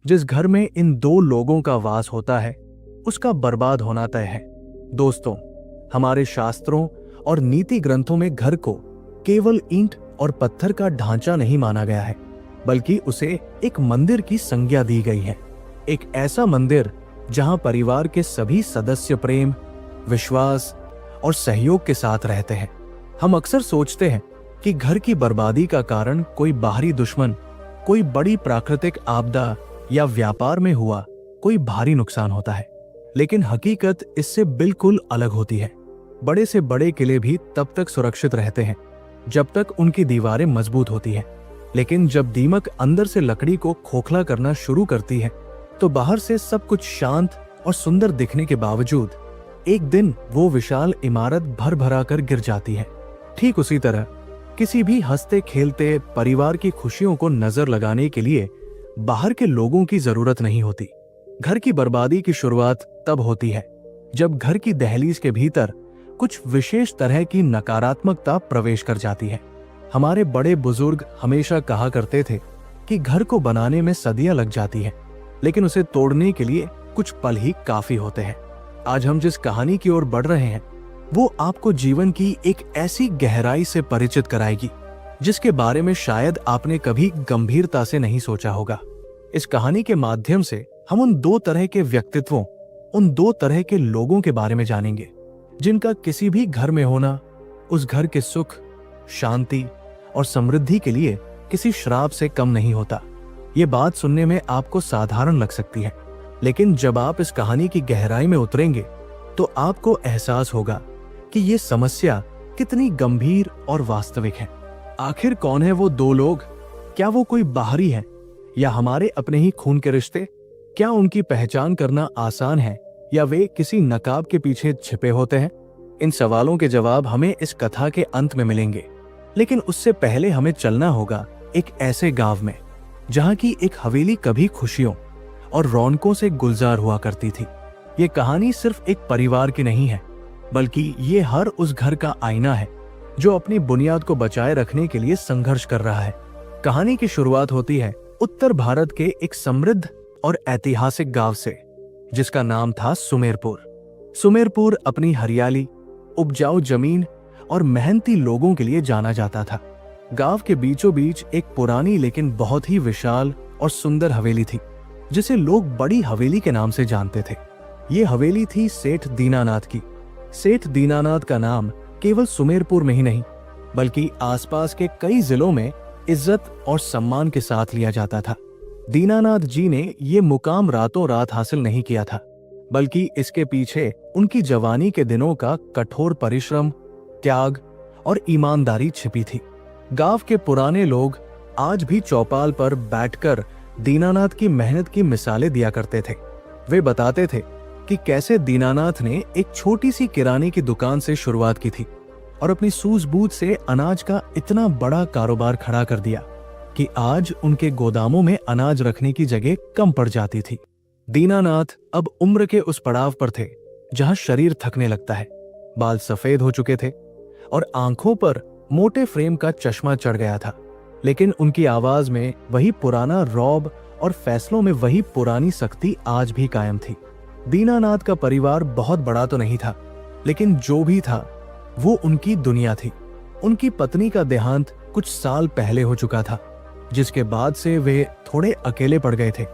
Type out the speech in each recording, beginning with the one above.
जिस घर में इन दो लोगों का वास होता है उसका बर्बाद होना तय है। दोस्तों, हमारे शास्त्रों और नीति ग्रंथों में घर को केवल ईंट और पत्थर का ढांचा नहीं माना गया है, बल्कि उसे एक मंदिर की संज्ञा दी गई है। एक ऐसा मंदिर जहां परिवार के सभी सदस्य प्रेम, विश्वास और सहयोग के साथ रहते हैं। हम अक्सर सोचते हैं कि घर की बर्बादी का कारण कोई बाहरी दुश्मन, कोई बड़ी प्राकृतिक आपदा या व्यापार में हुआ कोई भारी नुकसान होता है, लेकिन हकीकत इससे बिल्कुल अलग होती है। बड़े से बड़े किले भी तब तक सुरक्षित रहते हैं जब तक उनकी दीवारें मजबूत होती हैं, लेकिन जब दीमक अंदर से लकड़ी को खोखला करना शुरू करती है तो बाहर से सब कुछ शांत और सुंदर दिखने के बावजूद एक दिन वो विशाल इमारत भर भरा कर गिर जाती है। ठीक उसी तरह किसी भी हंसते खेलते परिवार की खुशियों को नजर लगाने के लिए बाहर के लोगों की जरूरत नहीं होती। घर की बर्बादी की शुरुआत तब होती है जब घर की दहलीज के भीतर कुछ विशेष तरह की नकारात्मकता प्रवेश कर जाती है। हमारे बड़े बुजुर्ग हमेशा कहा करते थे कि घर को बनाने में सदियां लग जाती हैं, लेकिन उसे तोड़ने के लिए कुछ पल ही काफी होते हैं। आज हम जिस कहानी की ओर बढ़ रहे हैं वो आपको जीवन की एक ऐसी गहराई से परिचित कराएगी जिसके बारे में शायद आपने कभी गंभीरता से नहीं सोचा होगा। इस कहानी के माध्यम से हम उन दो तरह के व्यक्तित्वों, उन दो तरह के लोगों के बारे में जानेंगे जिनका किसी भी घर में होना उस घर के सुख, शांति और समृद्धि के लिए किसी श्राप से कम नहीं होता। ये बात सुनने में आपको साधारण लग सकती है, लेकिन जब आप इस कहानी की गहराई में उतरेंगे तो आपको एहसास होगा कि ये समस्या कितनी गंभीर और वास्तविक है। आखिर कौन है वो दो लोग? क्या वो कोई बाहरी है या हमारे अपने ही खून के रिश्ते? क्या उनकी पहचान करना आसान है या वे किसी नकाब के पीछे छिपे होते हैं? इन सवालों के जवाब हमें इस कथा के अंत में मिलेंगे, लेकिन उससे पहले हमें चलना होगा एक ऐसे गांव में जहां की एक हवेली कभी खुशियों और रौनकों से गुलजार हुआ करती थी। ये कहानी सिर्फ एक परिवार की नहीं है, बल्कि ये हर उस घर का आईना है जो अपनी बुनियाद को बचाए रखने के लिए संघर्ष कर रहा है। कहानी की शुरुआत होती है उत्तर भारत के एक समृद्ध और ऐतिहासिक गांव से जिसका नाम था सुमेरपुर। सुमेरपुर अपनी हरियाली, उपजाऊ जमीन और मेहनती लोगों के लिए जाना जाता था। गांव के बीचों बीच एक पुरानी लेकिन बहुत ही विशाल और सुंदर हवेली थी जिसे लोग बड़ी हवेली के नाम से जानते थे। ये हवेली थी सेठ दीनानाथ की। सेठ दीनानाथ का नाम केवल सुमेरपुर में ही नहीं बल्कि आसपास के कई जिलों में इज्जत और सम्मान के साथ लिया जाता था। दीनानाथ जी ने ये मुकाम रातों रात हासिल नहीं किया था, बल्कि इसके पीछे उनकी जवानी के दिनों का कठोर परिश्रम, त्याग और ईमानदारी छिपी थी। गांव के पुराने लोग आज भी चौपाल पर बैठकर दीनानाथ की मेहनत की मिसालें दिया करते थे। वे बताते थे कि कैसे दीनानाथ ने एक छोटी सी किराने की दुकान से शुरुआत की थी और अपनी सूझबूझ से अनाज का इतना बड़ा कारोबार खड़ा कर दिया कि आज उनके गोदामों में अनाज रखने की जगह कम पड़ जाती थी। दीनानाथ अब उम्र के उस पड़ाव पर थे जहां शरीर थकने लगता है, बाल सफेद हो चुके थे और आंखों पर मोटे फ्रेम का चश्मा चढ़ गया था, लेकिन उनकी आवाज में वही पुराना रौब और फैसलों में वही पुरानी सख्ती आज भी कायम थी। दीनानाथ का परिवार बहुत बड़ा तो नहीं था, लेकिन जो भी था वो उनकी दुनिया थी। उनकी पत्नी का देहांत कुछ साल पहले हो चुका था, जिसके बाद से वे थोड़े अकेले पड़ गए थे,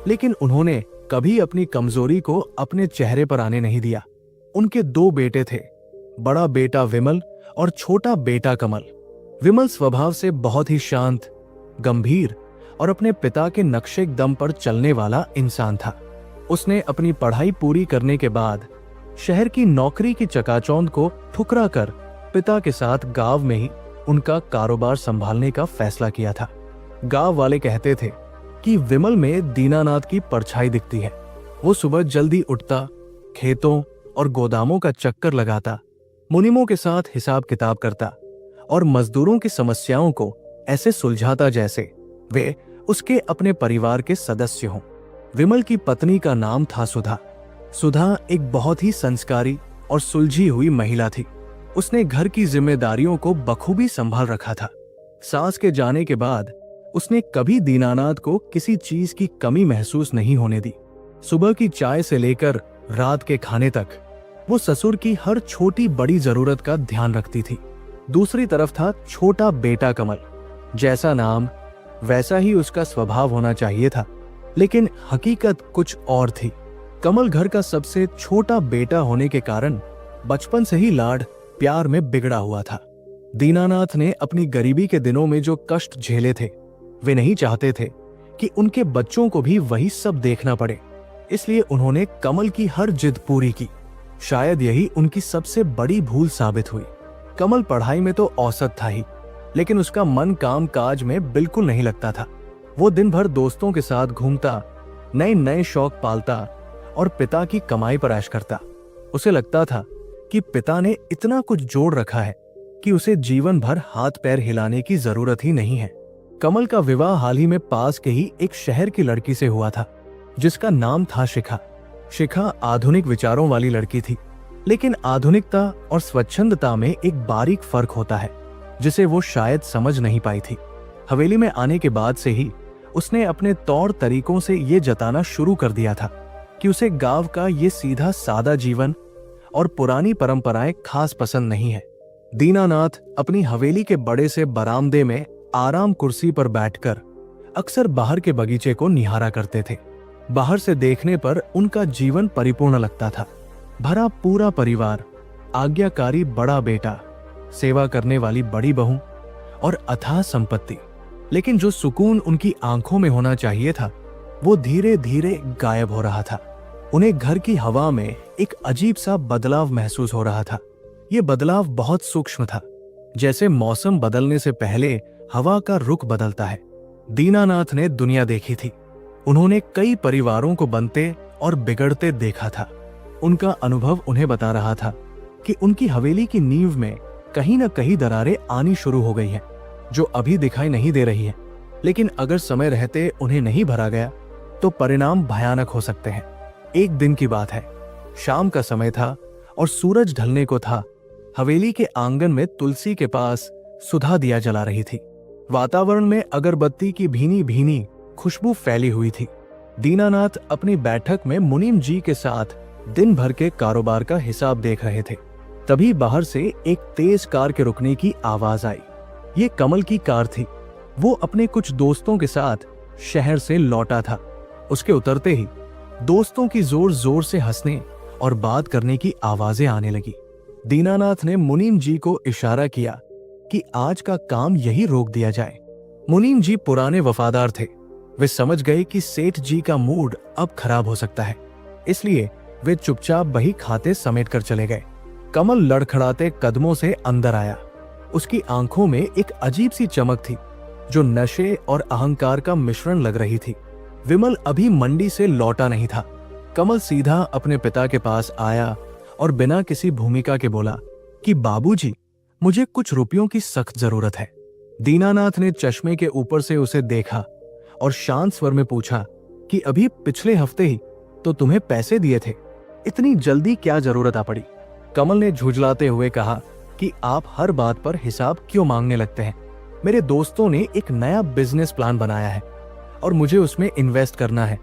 लेकिन उन्होंने कभी अपनी कमजोरी को अपने चेहरे पर आने नहीं दिया। उनके दो बेटे थे, बड़ा बेटा विमल और छोटा बेटा कमल। विमल स्वभाव से बहुत ही शांत, गंभीर और अपने पिता के नक्शे दम पर चलने वाला इंसान था। उसने अपनी पढ़ाई पूरी करने के बाद शहर की नौकरी की चकाचौंध को ठुकरा कर पिता के साथ गांव में ही उनका कारोबार संभालने का फैसला किया था। गांव वाले कहते थे कि विमल में दीनानाथ की परछाई दिखती है। वो सुबह जल्दी उठता, खेतों और गोदामों का चक्कर लगाता, मुनीमों के साथ हिसाब किताब करता और मजदूरों की समस्याओं को ऐसे सुलझाता जैसे वे उसके अपने परिवार के सदस्य हों। विमल की पत्नी का नाम था सुधा। सुधा एक बहुत ही संस्कारी और सुलझी हुई महिला थी। उसने घर की जिम्मेदारियों को बखूबी संभाल रखा था। सास के जाने के बाद उसने कभी दीनानाथ को किसी चीज की कमी महसूस नहीं होने दी। सुबह की चाय से लेकर रात के खाने तक वो ससुर की हर छोटी बड़ी जरूरत का ध्यान रखती थी। दूसरी तरफ था छोटा बेटा कमल। जैसा नाम वैसा ही उसका स्वभाव होना चाहिए था, लेकिन हकीकत कुछ और थी। कमल घर का सबसे छोटा बेटा होने के कारण बचपन से ही लाड प्यार में बिगड़ा हुआ था। दीनानाथ ने अपनी गरीबी के दिनों में जो कष्ट झेले थे, वे नहीं चाहते थे कि उनके बच्चों को भी वही सब देखना पड़े। इसलिए उन्होंने कमल की हर जिद पूरी की। शायद यही उनकी सबसे बड़ी भूल साबित हुई। कमल पढ़ाई में तो औसत था ही, लेकिन उसका मन काम काज में बिल्कुल नहीं लगता था। वो दिन भर दोस्तों के साथ घूमता, नए नए शौक पालता और पिता की कमाई पर ऐश करता। उसे लगता था कि पिता ने इतना कुछ जोड़ रखा है कि उसे जीवन भर हाथ पैर हिलाने की जरूरत ही नहीं है। कमल का विवाह हाल ही में पास के ही एक शहर की लड़की से हुआ था, जिसका नाम था शिखा। शिखा आधुनिक विचारों वाली लड़की थी, लेकिन आधुनिकता और स्वच्छंदता में एक बारीक फर्क होता है, जिसे वो शायद समझ नहीं पाई थी। हवेली में आने के बाद से ही उसने अपने तौर तरीकों से ये जताना शुरू कर दिया था कि उसे गांव का ये सीधा सादा जीवन और पुरानी परंपराएं खास पसंद नहीं है। दीनानाथ अपनी हवेली के बड़े से बरामदे में आराम कुर्सी पर बैठकर अक्सर बाहर के बगीचे को निहारा करते थे। बाहर से देखने पर उनका जीवन परिपूर्ण लगता था। भरा पूरा परिवार, आज्ञाकारी बड़ा बेटा, सेवा करने वाली बड़ी बहू और अथाह संपत्ति। लेकिन जो सुकून उनकी आंखों में होना चाहिए था, वो धीरे धीरे गायब हो रहा था। उन्हें घर की हवा में एक अजीब सा बदलाव महसूस हो रहा था। ये बदलाव बहुत सूक्ष्म था, जैसे मौसम बदलने से पहले हवा का रुख बदलता है। दीनानाथ ने दुनिया देखी थी। उन्होंने कई परिवारों को बनते और बिगड़ते देखा था। उनका अनुभव उन्हें बता रहा था कि उनकी हवेली की नींव में कहीं न कहीं दरारें आनी शुरू हो गई हैं, जो अभी दिखाई नहीं दे रही हैं, लेकिन अगर समय रहते उन्हें नहीं भरा गया तो परिणाम भयानक हो सकते हैं। एक दिन की बात है, शाम का समय था और सूरज ढलने को था। हवेली के आंगन में तुलसी के पास सुधा दिया जला रही थी। वातावरण में अगरबत्ती की भीनी भीनी खुशबू फैली हुई थी। दीनानाथ अपनी बैठक में मुनीम जी के साथ दिन भर के कारोबार का हिसाब देख रहे थे। तभी बाहर से एक तेज कार के रुकने की आवाज आई। ये कमल की कार थी। वो अपने कुछ दोस्तों के साथ शहर से लौटा था। उसके उतरते ही दोस्तों की जोर जोर से हंसने और बात करने की आवाजें आने लगी। दीनानाथ ने मुनीम जी को इशारा किया कि आज का काम यही रोक दिया जाए। मुनीम जी पुराने वफादार थे। वे समझ गए कि सेठ जी का मूड अब खराब हो सकता है, इसलिए वे चुपचाप बही खाते समेट कर चले गए। कमल लड़खड़ाते कदमों से अंदर आया। उसकी आंखों में एक अजीब सी चमक थी, जो नशे और अहंकार का मिश्रण लग रही थी। विमल अभी मंडी से लौटा नहीं था। कमल सीधा अपने पिता के पास आया और बिना किसी भूमिका के बोला कि बाबूजी, मुझे कुछ रुपयों की सख्त जरूरत है। दीनानाथ ने चश्मे के ऊपर से उसे देखा और शांत स्वर में पूछा कि अभी पिछले हफ्ते ही तो तुम्हें पैसे दिए थे, इतनी जल्दी क्या जरूरत आ पड़ी? कमल ने झुंझलाते हुए कहा कि आप हर बात पर हिसाब क्यों मांगने लगते हैं? मेरे दोस्तों ने एक नया बिजनेस प्लान बनाया है और मुझे उसमें इन्वेस्ट करना है।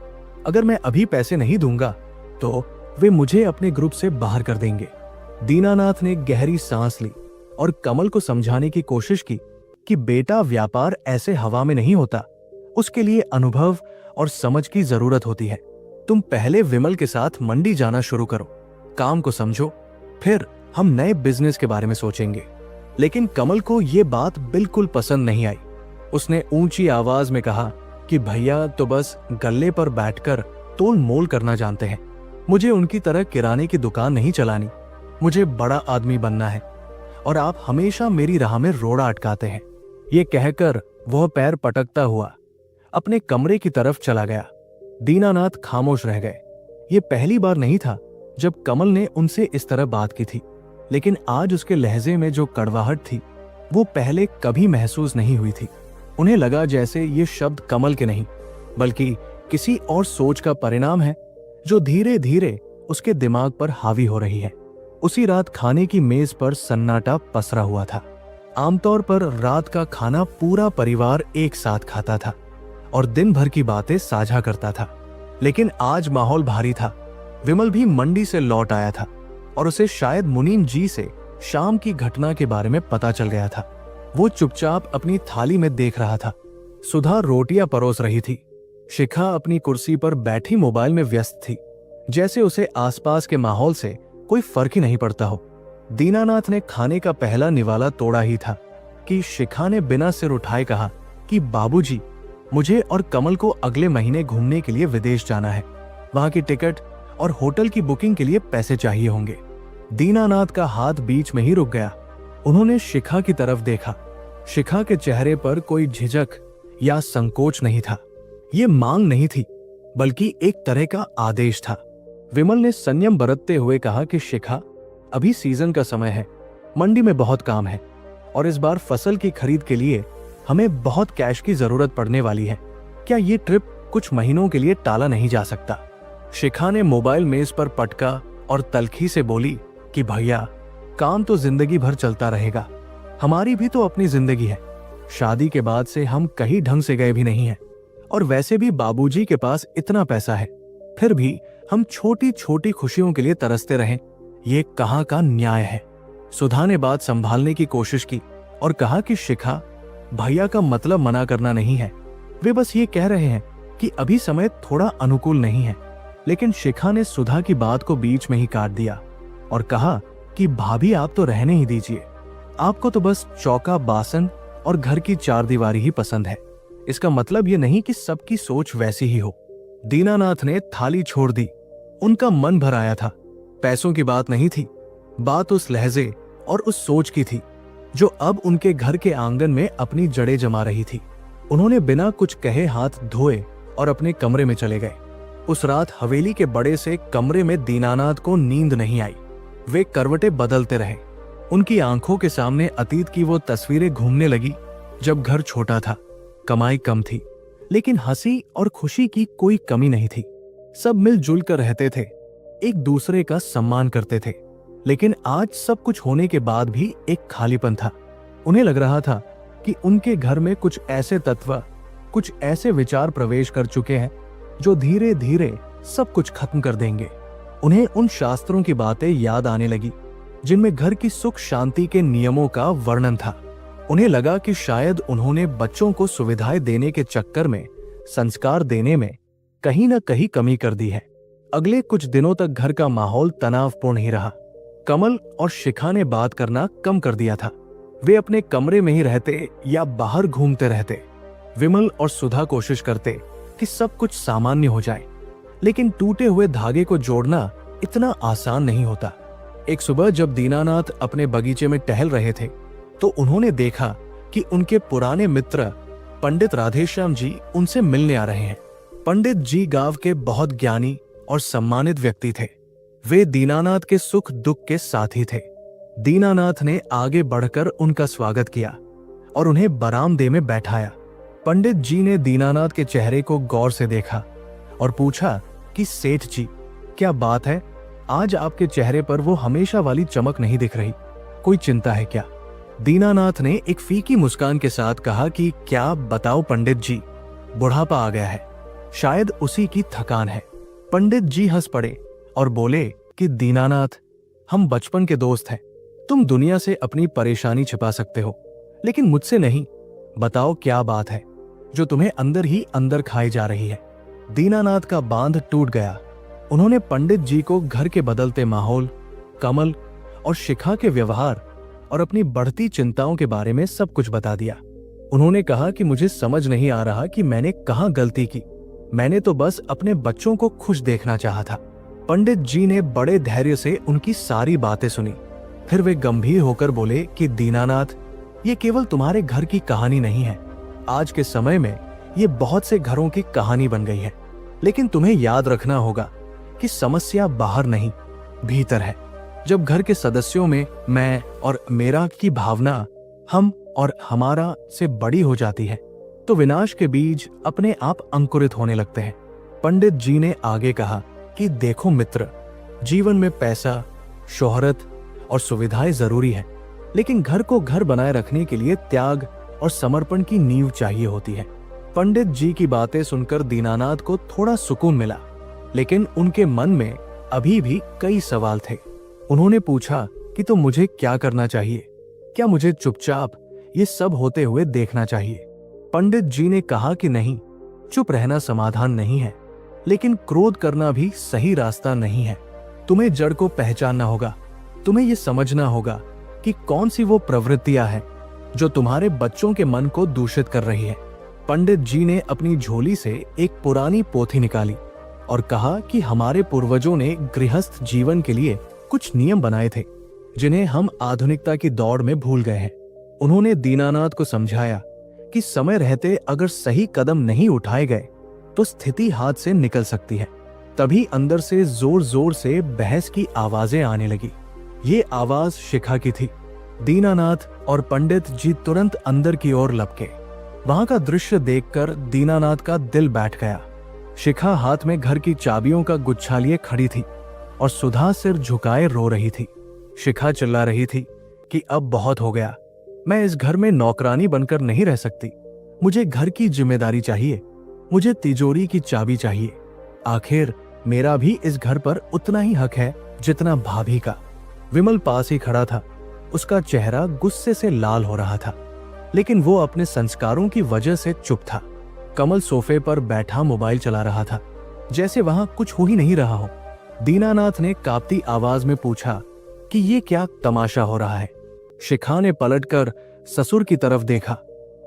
अगर मैं अभी पैसे नहीं दूंगा तो वे मुझे अपने ग्रुप से बाहर कर देंगे। दीनानाथ ने गहरी सांस ली और कमल को समझाने की कोशिश की कि बेटा, व्यापार ऐसे हवा में नहीं होता। उसके लिए अनुभव और समझ की जरूरत होती है। तुम पहले विमल के साथ मंडी जाना शुरू करो, काम को समझो, फिर हम नए बिजनेस के बारे में सोचेंगे। लेकिन कमल को यह बात बिल्कुल पसंद नहीं आई। उसने ऊंची आवाज में कहा कि भैया तो बस गल्ले पर बैठकर तोल मोल करना जानते हैं। मुझे उनकी तरह किराने की दुकान नहीं चलानी। मुझे बड़ा आदमी बनना है और आप हमेशा मेरी राह में रोड़ा अटकाते हैं। ये कहकर वह पैर पटकता हुआ अपने कमरे की तरफ चला गया। दीनानाथ खामोश रह गए। ये पहली बार नहीं था जब कमल ने उनसे इस तरह बात की थी, लेकिन आज उसके लहजे में जो कड़वाहट थी वो पहले कभी महसूस नहीं हुई थी। उन्हें लगा जैसे ये शब्द कमल के नहीं बल्कि किसी और सोच का परिणाम है जो धीरे धीरे उसके दिमाग पर हावी हो रही है। उसी रात खाने की मेज पर सन्नाटा पसरा हुआ था। आमतौर पर रात का खाना पूरा परिवार एक साथ खाता था और दिन भर की बातें साझा करता था। लेकिन आज माहौल भारी था। विमल भी मंडी से लौट आया था और उसे शायद मुनीम जी से शाम की घटना के बारे में पता चल गया था। वो चुपचाप अपनी थाली में देख रहा था। सुधा रोटियां परोस रही थी। शिखा अपनी कुर्सी पर बैठी मोबाइल में व्यस्त थी, जैसे उसे आसपास के माहौल से कोई फर्क ही नहीं पड़ता हो। दीनानाथ ने खाने का पहला निवाला तोड़ा ही था कि शिखा ने बिना सिर उठाए कहा कि बाबूजी, मुझे और कमल को अगले महीने घूमने के लिए विदेश जाना है। वहां की टिकट और होटल की बुकिंग के लिए पैसे चाहिए होंगे। दीनानाथ का हाथ बीच में ही रुक गया। उन्होंने शिखा की तरफ देखा। शिखा के चेहरे पर कोई झिझक या संकोच नहीं था। ये मांग नहीं थी, बल्कि एक तरह का आदेश था। विमल ने संयम बरतते हुए कहा कि शिखा, अभी सीजन का समय है, मंडी में बहुत काम है और इस बार फसल की खरीद के लिए हमें बहुत कैश की जरूरत पड़ने वाली है। क्या ये ट्रिप कुछ महीनों के लिए टाला नहीं जा सकता? शिखा ने मोबाइल मेज पर पटका और तल्खी से बोली कि भैया, काम तो जिंदगी भर चलता रहेगा, हमारी भी तो अपनी जिंदगी है। शादी के बाद से हम कहीं ढंग से गए भी नहीं हैं और वैसे भी बाबूजी के पास इतना पैसा है, फिर भी हम छोटी छोटी खुशियों के लिए तरसते रहें, ये कहाँ का न्याय है? सुधा ने बात संभालने की कोशिश की और कहा कि शिखा, भैया का मतलब मना करना नहीं है, वे बस ये कह रहे हैं कि अभी समय थोड़ा अनुकूल नहीं है। लेकिन शिखा ने सुधा की बात को बीच में ही काट दिया और कहा कि भाभी, आप तो रहने ही दीजिए, आपको तो बस चौका बासन और घर की चारदीवारी ही पसंद है। इसका मतलब ये नहीं कि सबकी सोच वैसी ही हो। दीनानाथ ने थाली छोड़ दी। उनका मन भर आया था। पैसों की बात नहीं थी, बात उस लहजे और उस सोच की थी जो अब उनके घर के आंगन में अपनी जड़ें जमा रही थी। उन्होंने बिना कुछ कहे हाथ धोए और अपने कमरे में चले गए। उस रात हवेली के बड़े से कमरे में दीनानाथ को नींद नहीं आई। वे करवटें बदलते रहे। उनकी आंखों के सामने अतीत की वो तस्वीरें घूमने लगी जब घर छोटा था, कमाई कम थी, लेकिन हंसी और खुशी की कोई कमी नहीं थी। सब मिलजुल कर रहते थे, एक दूसरे का सम्मान करते थे। लेकिन आज सब कुछ होने के बाद भी एक खालीपन था। उन्हें लग रहा था कि उनके घर में कुछ ऐसे तत्व, कुछ ऐसे विचार प्रवेश कर चुके हैं जो धीरे धीरे सब कुछ खत्म कर देंगे। उन्हें उन शास्त्रों की बातें याद आने लगी जिनमें घर की सुख शांति के नियमों का वर्णन था। उन्हें लगा कि शायद उन्होंने बच्चों को सुविधाएं देने के चक्कर में संस्कार देने में कहीं न कहीं कमी कर दी है। अगले कुछ दिनों तक घर का माहौल तनावपूर्ण ही रहा। कमल और शिखा ने बात करना कम कर दिया था। वे अपने कमरे में ही रहते या बाहर घूमते रहते। विमल और सुधा कोशिश करते कि सब कुछ सामान्य हो जाए, लेकिन टूटे हुए धागे को जोड़ना इतना आसान नहीं होता। एक सुबह जब दीनानाथ अपने बगीचे में टहल रहे थे तो उन्होंने देखा कि उनके पुराने मित्र पंडित राधेश्याम जी उनसे मिलने आ रहे हैं। पंडित जी गांव के बहुत ज्ञानी और सम्मानित व्यक्ति थे। वे दीनानाथ के सुख दुख के साथी थे। दीनानाथ ने आगे बढ़कर उनका स्वागत किया और उन्हें बरामदे में बैठाया। पंडित जी ने दीनानाथ के चेहरे को गौर से देखा और पूछा कि सेठ जी, क्या बात है, आज आपके चेहरे पर वो हमेशा वाली चमक नहीं दिख रही, कोई चिंता है क्या? दीनानाथ ने एक फीकी मुस्कान के साथ कहा कि क्या बताओ पंडित जी, बुढ़ापा आ गया है, शायद उसी की थकान है। पंडित जी हंस पड़े और बोले कि दीनानाथ, हम बचपन के दोस्त हैं, तुम दुनिया से अपनी परेशानी छिपा सकते हो, लेकिन मुझसे नहीं। बताओ क्या बात है जो तुम्हें अंदर ही अंदर खाई जा रही है। दीनानाथ का बांध टूट गया। उन्होंने पंडित जी को घर के बदलते माहौल, कमल और शिखा के व्यवहार और अपनी बढ़ती चिंताओं के बारे में सब कुछ बता दिया। उन्होंने कहा कि मुझे समझ नहीं आ रहा कि मैंने कहां गलती की, मैंने तो बस अपने बच्चों को खुश देखना चाहा था। पंडित जी ने बड़े धैर्य से उनकी सारी बातें सुनी। फिर वे गंभीर होकर बोले कि दीनानाथ, ये केवल तुम्हारे घर की कहानी नहीं है, आज के समय में ये बहुत से घरों की कहानी बन गई है। लेकिन तुम्हें याद रखना होगा कि समस्या बाहर नहीं, भीतर है। जब घर के सदस्यों में मैं और मेरा की भावना हम और हमारा से बड़ी हो जाती है तो विनाश के बीज अपने आप अंकुरित होने लगते हैं। पंडित जी ने आगे कहा कि देखो मित्र, जीवन में पैसा, शोहरत और सुविधाएं जरूरी है, लेकिन घर को घर बनाए रखने के लिए त्याग और समर्पण की नींव चाहिए होती है। पंडित जी की बातें सुनकर दीनानाथ को थोड़ा सुकून मिला, लेकिन उनके मन में अभी भी कई सवाल थे। उन्होंने पूछा कि तो मुझे क्या करना चाहिए? क्या मुझे चुपचाप ये सब होते हुए देखना चाहिए? पंडित जी ने कहा कि नहीं, चुप रहना समाधान नहीं है, लेकिन क्रोध करना भी सही रास्ता नहीं है। तुम्हें जड़ को पहचानना होगा। तुम्हें ये समझना होगा कि कौन सी वो प्रवृत्तियां हैं जो तुम्हारे बच्चों के मन को दूषित कर रही है। पंडित जी ने अपनी झोली से एक पुरानी पोथी निकाली और कहा कि हमारे पूर्वजों ने गृहस्थ जीवन के लिए कुछ नियम बनाए थे, जिन्हें हम आधुनिकता की दौड़ में भूल गए हैं। उन्होंने दीनानाथ को समझाया कि समय रहते अगर सही कदम नहीं उठाए गए तो स्थिति हाथ से निकल सकती है। तभी अंदर से जोर जोर से बहस की आवाजें आने लगी। ये आवाज शिखा की थी। दीनानाथ और पंडित जी तुरंत अंदर की ओर लपके। वहां का दृश्य देखकर दीनानाथ का दिल बैठ गया। शिखा हाथ में घर की चाबियों का गुच्छा लिए खड़ी थी और सुधा सिर झुकाए रो रही थी। शिखा चिल्ला रही थी कि अब बहुत हो गया, मैं इस घर में नौकरानी बनकर नहीं रह सकती। मुझे घर की जिम्मेदारी चाहिए, मुझे तिजोरी की चाबी चाहिए। आखिर मेरा भी इस घर पर उतना ही हक है जितना भाभी का। विमल पास ही खड़ा था। उसका चेहरा गुस्से से लाल हो रहा था, लेकिन वो अपने संस्कारों की वजह से चुप था। कमल सोफे पर बैठा मोबाइल चला रहा था, जैसे वहां कुछ हो ही नहीं रहा हो। दीनानाथ ने कांपती आवाज में पूछा कि ये क्या तमाशा हो रहा है? शिखा ने पलटकर ससुर की तरफ देखा।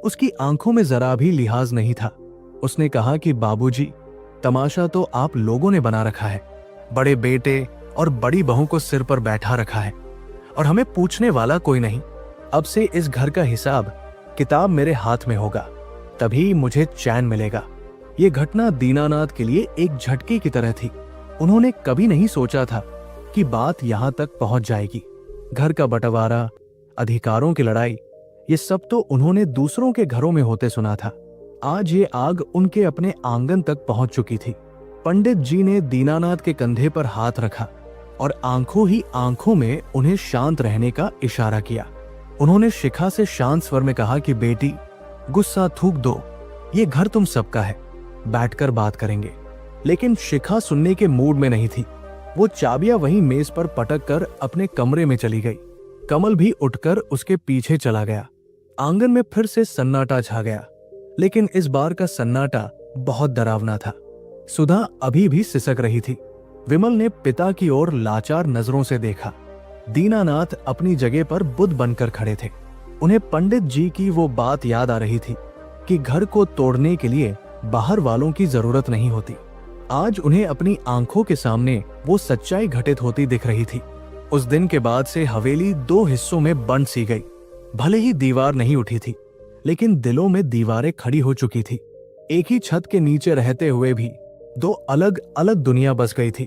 उसकी आंखों में जरा भी लिहाज नहीं था। उसने कहा कि बाबूजी, तमाशा तो आप लोगों ने बना रखा है। बड़े बेटे और बड़ी बहू को सिर पर बैठा रखा है और हमें पूछने वाला कोई नहीं। अब से इस घर का हिसाब किताब मेरे हाथ में होगा, तभी मुझे चैन मिलेगा। ये घटना दीनानाथ के लिए एक झटके की तरह थी। उन्होंने कभी नहीं सोचा था कि बात यहां तक पहुंच जाएगी। घर का बंटवारा, अधिकारों की लड़ाई, ये सब तो उन्होंने दूसरों के घरों में होते सुना था। आज ये आग उनके अपने आंगन तक पहुंच चुकी थी। पंडित जी ने दीनानाथ के कंधे पर हाथ रखा और आंखों ही आंखों में उन्हें शांत रहने का इशारा किया। उन्होंने शिखा से शांत स्वर में कहा कि बेटी, गुस्सा थूक दो, ये घर तुम सबका है, बैठकर बात करेंगे। लेकिन शिखा सुनने के मूड में नहीं थी। वो चाबियां वहीं मेज पर पटक कर अपने कमरे में चली गई। कमल भी उठकर उसके पीछे चला गया। आंगन में फिर से सन्नाटा छा गया, लेकिन इस बार का सन्नाटा बहुत डरावना था। सुधा अभी भी सिसक रही थी। विमल ने पिता की ओर लाचार नजरों से देखा। दीनानाथ अपनी जगह पर बुद्ध बनकर खड़े थे। उन्हें पंडित जी की वो बात याद आ रही थी कि घर को तोड़ने के लिए बाहर वालों की जरूरत नहीं होती। आज उन्हें अपनी आंखों के सामने वो सच्चाई घटित होती दिख रही थी। उस दिन के बाद से हवेली दो हिस्सों में बंट सी गई। भले ही दीवार नहीं उठी थी, लेकिन दिलों में दीवारें खड़ी हो चुकी थी। एक ही छत के नीचे रहते हुए भी दो अलग अलग दुनिया बस गई थी।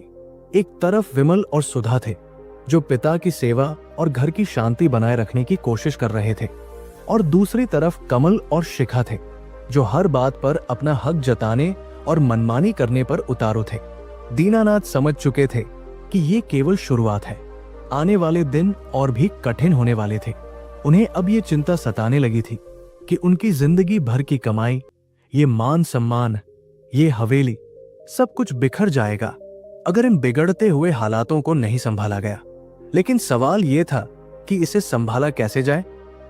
एक तरफ विमल और सुधा थे, जो पिता की सेवा और घर की शांति बनाए रखने की कोशिश कर रहे थे, और दूसरी तरफ कमल और शिखा थे, जो हर बात पर अपना हक जताने और मनमानी करने पर उतारू थे। दीनानाथ समझ चुके थे कि ये केवल शुरुआत है। आने वाले दिन और भी कठिन होने वाले थे। उन्हें अब ये चिंता सताने लगी थी कि उनकी जिंदगी भर की कमाई, ये मान सम्मान, ये हवेली, सब कुछ बिखर जाएगा अगर इन बिगड़ते हुए हालातों को नहीं संभाला गया। लेकिन सवाल ये था कि इसे संभाला कैसे जाए?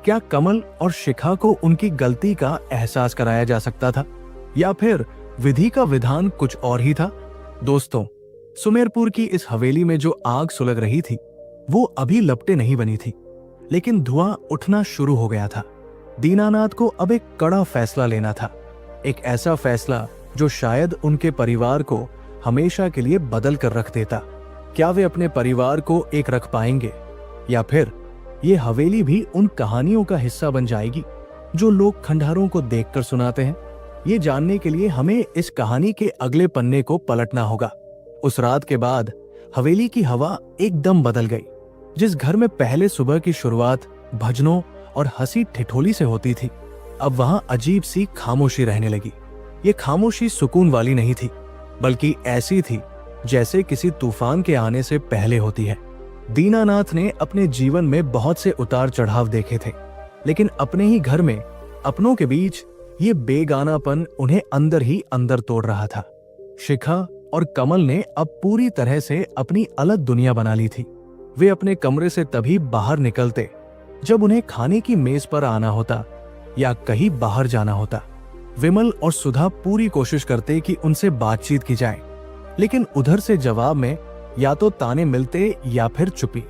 क्या कमल और शिखा को उनकी गलती का एहसास कराया जा सकता था, या फिर विधि का विधान कुछ और ही था? दोस्तों, सुमेरपुर की इस हवेली में जो आग सुलग रही थी, वो अभी लपटे नहीं बनी थी, लेकिन धुआं उठना शुरू हो गया था। दीनानाथ को अब एक कड़ा फैसला लेना था, एक ऐसा फैसला जो शायद उनके परिवार को हमेशा के लिए बदल कर रख देता। क्या वे अपने परिवार को एक रख पाएंगे, या फिर ये हवेली भी उन कहानियों का हिस्सा बन जाएगी जो लोग खंडहरों को देखकर सुनाते हैं? ये जानने के लिए हमें इस कहानी के अगले पन्ने को पलटना होगा। उस रात के बाद हवेली की हवा एकदम बदल गई। जिस घर में पहले सुबह की शुरुआत भजनों और हंसी ठिठोली से होती थी, अब वहां अजीब सी खामोशी रहने लगी। ये खामोशी सुकून वाली नहीं थी, बल्कि ऐसी थी जैसे किसी तूफान के आने से पहले होती है। दीनानाथ ने अपने जीवन में बहुत से उतार चढ़ाव देखे थे, लेकिन अपने ही घर में अपनों के बीच ये बेगानापन उन्हें अंदर ही अंदर तोड़ रहा था। शिखा और कमल ने अब पूरी तरह से अपनी अलग दुनिया बना ली थी। वे अपने कमरे से तभी बाहर निकलते जब उन्हें खाने की मेज पर आना होता या कहीं बाहर जाना होता। विमल और सुधा पूरी कोशिश करते कि उनसे बातचीत की जाए, लेकिन उधर से जवाब में या तो ताने मिलते या फिर चुप्पी।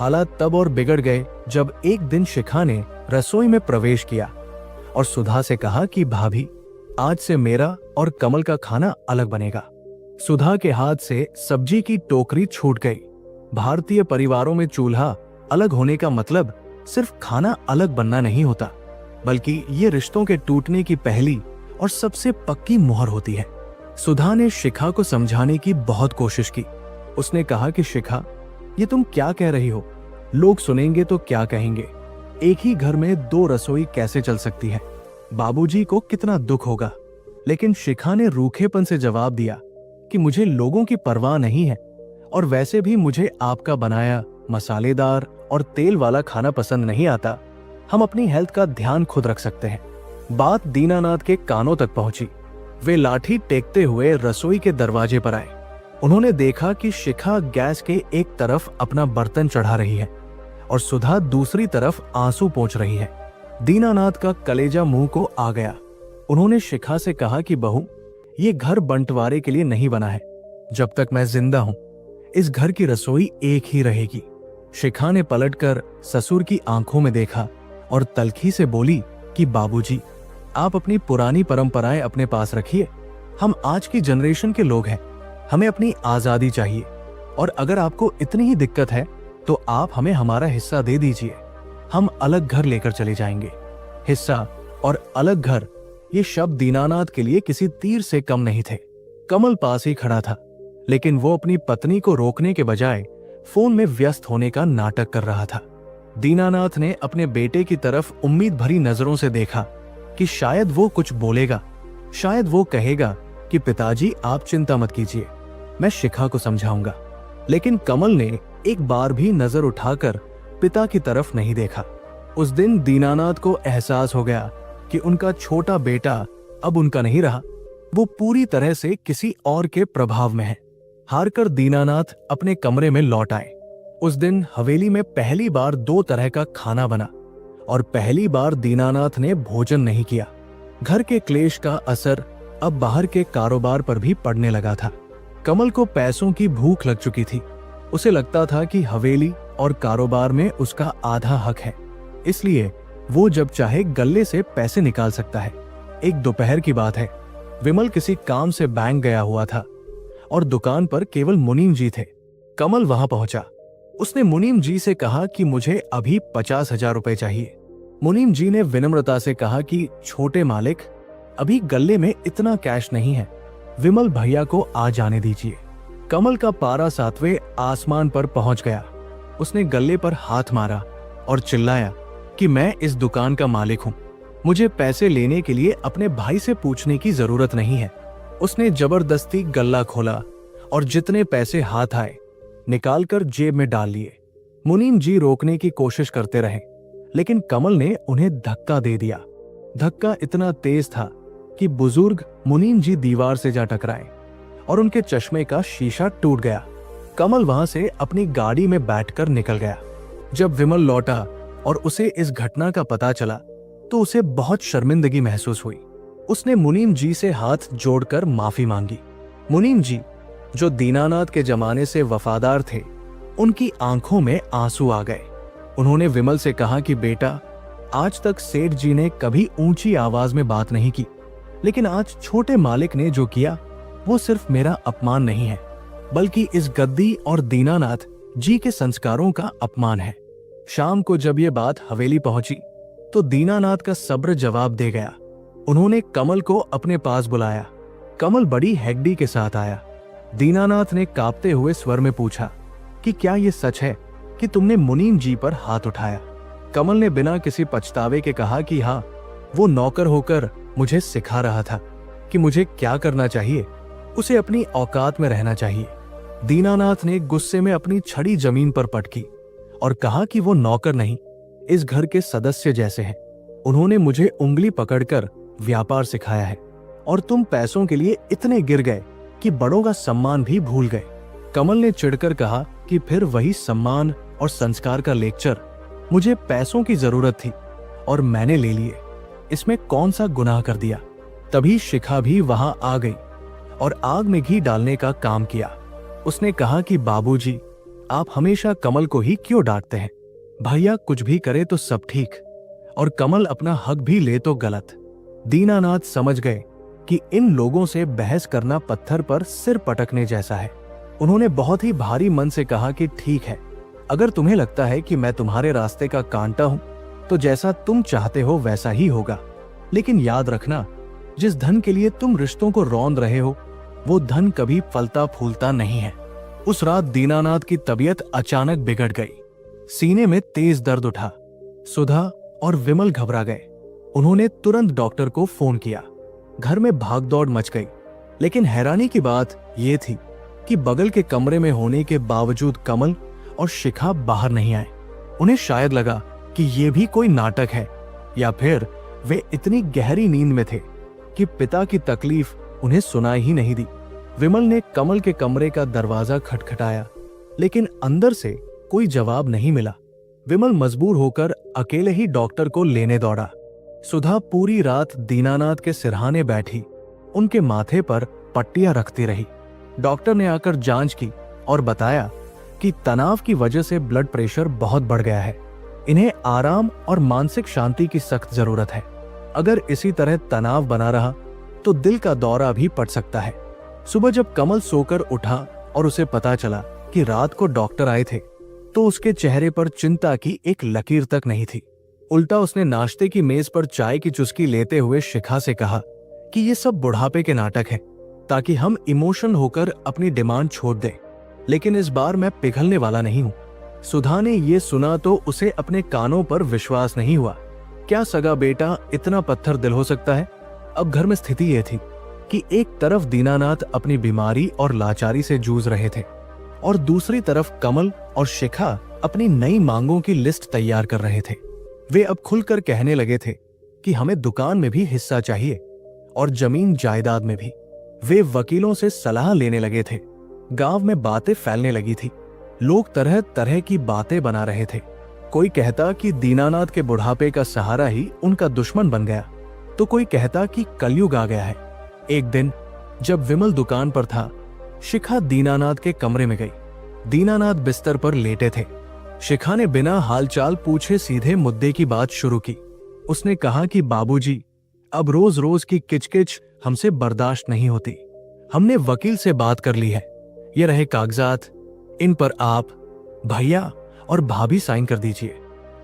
हालात तब और बिगड़ गए जब एक दिन शिखा ने रसोई में प्रवेश किया और सुधा से कहा कि भाभी, आज से मेरा और कमल का खाना अलग बनेगा। सुधा के हाथ से सब्जी की टोकरी छूट गई। भारतीय परिवारों में चूल्हा अलग होने का मतलब सिर्फ खाना अलग बनना नहीं होता, बल्कि ये रिश्तों के टूटने की पहली और सबसे पक्की मुहर होती है। सुधा ने शिखा को समझाने की बहुत कोशिश की। उसने कहा कि शिखा, ये तुम क्या कह रही हो? लोग सुनेंगे तो क्या कहेंगे? एक ही घर में दो रसोई कैसे चल सकती है? बाबूजी को कितना दुख होगा। लेकिन शिखा ने रूखेपन से जवाब दिया कि मुझे लोगों की परवाह नहीं है, और वैसे भी मुझे आपका बनाया मसालेदार और तेल वाला खाना पसंद नहीं आता। हम अपनी हेल्थ का ध्यान खुद रख सकते हैं। बात दीनानाथ के कानों तक पहुंची। वे लाठी टेकते हुए रसोई के दरवाजे पर आए। उन्होंने देखा कि शिखा गैस के एक तरफ अपना बर्तन चढ़ा रही है और सुधा दूसरी तरफ आंसू पोंछ रही है। दीनानाथ का कलेजा मुंह को आ गया। उन्होंने शिखा से कहा कि बहू, ये घर बंटवारे के लिए नहीं बना है। जब तक मैं जिंदा हूं, इस घर की रसोई एक ही रहेगी। शिखा ने पलटकर ससुर की आंखों में देखा और तल्खी से बोली कि बाबूजी, आप अपनी पुरानी परंपराएं अपने पास रखिए। हम आज की जनरेशन के लोग हैं, हमें अपनी आजादी चाहिए, और अगर आपको इतनी ही दिक्कत है तो आप हमें हमारा हिस्सा दे दीजिए। हम अलग घर लेकर चले जाएंगे। हिस्सा और अलग घर, ये शब्द दीनानाथ के लिए किसी तीर से कम नहीं थे। कमल पास ही खड़ा था, लेकिन वो अपनी पत्नी को रोकने के बजाय फोन में व्यस्त होने का नाटक कर रहा था। दीनानाथ ने अपने बेटे की तरफ उम्मीद भरी नजरों से देखा कि शायद वो कुछ बोलेगा, शायद वो कहेगा कि पिताजी आप चिंता मत कीजिए, मैं शिखा को समझाऊंगा। लेकिन कमल ने एक बार भी नजर उठाकर पिता की तरफ नहीं देखा। उस दिन दीनानाथ को एहसास हो गया कि उनका छोटा बेटा अब उनका नहीं रहा, वो पूरी तरह से किसी और के प्रभाव में है। हारकर दीनानाथ अपने कमरे में लौट आए। उस दिन हवेली में पहली बार 2 तरह का खाना बना और पहली बार दीनानाथ ने भोजन नहीं किया। घर के क्लेश का असर अब बाहर के कारोबार पर भी पड़ने लगा था। कमल को पैसों की भूख लग चुकी थी। उसे लगता था कि हवेली और कारोबार में उसका आधा हक है, इसलिए वो जब चाहे गल्ले से पैसे निकाल सकता है। एक दोपहर की बात है, विमल किसी काम से बैंक गया हुआ था और दुकान पर केवल मुनीम जी थे। कमल वहां पहुंचा। उसने मुनीम जी से कहा कि मुझे अभी 50,000 रुपए चाहिए। मुनीम जी ने विनम्रता से कहा कि छोटे मालिक, अभी गल्ले में इतना कैश नहीं है, विमल भैया को आ जाने दीजिए। कमल का पारा 7वें आसमान पर पहुंच गया। उसने गल्ले पर हाथ मारा और चिल्लाया कि मैं इस दुकान का मालिक हूं, मुझे पैसे लेने के लिए अपने भाई से पूछने की जरूरत नहीं है। उसने जबरदस्ती गल्ला खोला और जितने पैसे हाथ आए निकालकर जेब में डाल लिए। मुनीम जी रोकने की कोशिश करते रहे, लेकिन कमल ने उन्हें धक्का दे दिया। धक्का इतना तेज था कि बुजुर्ग मुनीम जी दीवार से जा टकराए और उनके चश्मे का शीशा टूट गया। कमल वहां से अपनी गाड़ी में बैठकर निकल गया। जब विमल लौटा और उसे इस घटना का पता चला तो उसे बहुत शर्मिंदगी महसूस हुई। उसने मुनीम जी से हाथ जोड़कर माफी मांगी। मुनीम जी, जो दीनानाथ के जमाने से वफादार थे, उनकी आंखों में आंसू आ गए। उन्होंने विमल से कहा कि बेटा, आज तक सेठ जी ने कभी ऊंची आवाज में बात नहीं की, लेकिन आज छोटे मालिक ने जो किया वो सिर्फ मेरा अपमान नहीं है, बल्कि इस गद्दी और दीनानाथ जी के संस्कारों का अपमान है। शाम को जब ये बात हवेली पहुंची तो दीनानाथ का सब्र जवाब दे गया। उन्होंने कमल को अपने पास बुलाया। कमल बड़ी हैगडी के साथ आया। दीनानाथ ने कांपते हुए स्वर में पूछा कि क्या ये सच है कि तुमने मुनीम जी पर हाथ उठाया? कमल ने बिना किसी पछतावे के कहा कि हाँ, वो नौकर होकर मुझे सिखा रहा था कि मुझे क्या करना चाहिए, उसे अपनी औकात में रहना चाहिए। दीनानाथ ने गुस्से में अपनी छड़ी जमीन पर पटकी और कहा कि वो नौकर नहीं, इस घर के सदस्य जैसे हैं। उन्होंने मुझे उंगली पकड़कर व्यापार सिखाया है और तुम पैसों के लिए इतने गिर गए कि बड़ों का सम्मान भी भूल गए। कमल ने चिढ़कर कहा कि फिर वही सम्मान और संस्कार का लेक्चर। मुझे पैसों की जरूरत थी और मैंने ले लिए, इसमें कौन सा गुनाह कर दिया। तभी शिखा भी वहां आ गई और आग में घी डालने का काम किया। उसने कहा कि बाबूजी, आप हमेशा कमल को ही क्यों डांटते हैं? भैया कुछ भी करे तो सब ठीक, और कमल अपना हक भी ले तो गलत। दीनानाथ समझ गए कि इन लोगों से बहस करना पत्थर पर सिर पटकने जैसा है। उन्होंने बहुत ही भारी मन से कहा कि ठीक है, अगर तुम्हें लगता है कि मैं तुम्हारे रास्ते का कांटा हूं, तो जैसा तुम चाहते हो वैसा ही होगा। लेकिन याद रखना, जिस धन के लिए तुम रिश्तों को रौंद रहे हो, वो धन कभी फलता फूलता नहीं है। उस रात दीनानाथ की तबीयत अचानक बिगड़ गई। सीने में तेज दर्द उठा। सुधा और विमल घबरा गए। उन्होंने तुरंत डॉक्टर को फोन किया। घर में भागदौड़ मच गई। लेकिन हैरानी की बात यह थी कि बगल के कमरे में होने के बावजूद कमल और शिखा बाहर नहीं आए। उन्हें शायद लगा कि यह भी कोई नाटक है, या फिर वे इतनी गहरी नींद में थे कि पिता की तकलीफ उन्हें सुनाई ही नहीं दी। विमल ने कमल के कमरे का दरवाजा खटखटाया, लेकिन अंदर से कोई जवाब नहीं मिला। विमल मजबूर होकर अकेले ही डॉक्टर को लेने दौड़ा। सुधा पूरी रात दीनानाथ के सिरहाने बैठी उनके माथे पर पट्टियां रखती रही। डॉक्टर ने आकर जांच की और बताया कि तनाव की वजह से ब्लड प्रेशर बहुत बढ़ गया है। इन्हें आराम और मानसिक शांति की सख्त जरूरत है। अगर इसी तरह तनाव बना रहा तो दिल का दौरा भी पड़ सकता है। सुबह जब कमल सोकर उठा और उसे पता चला कि रात को डॉक्टर आए थे, तो उसके चेहरे पर चिंता की एक लकीर तक नहीं थी। उल्टा उसने नाश्ते की मेज पर चाय की चुस्की लेते हुए शिखा से कहा कि ये सब बुढ़ापे के नाटक है, ताकि हम इमोशन होकर अपनी डिमांड छोड़ दें। लेकिन इस बार मैं पिघलने वाला नहीं हूं। सुधा ने ये सुना तो उसे अपने कानों पर विश्वास नहीं हुआ। क्या सगा बेटा इतना पत्थर दिल हो सकता है? अब घर में स्थिति यह थी कि एक तरफ दीनानाथ अपनी बीमारी और लाचारी से जूझ रहे थे और दूसरी तरफ कमल और शिखा अपनी नई मांगों की लिस्ट तैयार कर रहे थे। वे अब खुलकर कहने लगे थे कि हमें दुकान में भी हिस्सा चाहिए और जमीन जायदाद में भी। वे वकीलों से सलाह लेने लगे थे। गांव में बातें फैलने लगी थी। लोग तरह तरह की बातें बना रहे थे। कोई कहता कि दीनानाथ के बुढ़ापे का सहारा ही उनका दुश्मन बन गया, तो कोई कहता कि कलयुग आ गया है। एक दिन जब विमल दुकान पर था, शिखा दीनानाथ के कमरे में गई। दीनानाथ बिस्तर पर लेटे थे। शिखा ने बिना हालचाल पूछे सीधे मुद्दे की बात शुरू की। उसने कहा कि बाबूजी, अब रोज रोज की किचकिच हमसे बर्दाश्त नहीं होती। हमने वकील से बात कर ली है। ये रहे कागजात, इन पर आप, भैया और भाभी साइन कर दीजिए।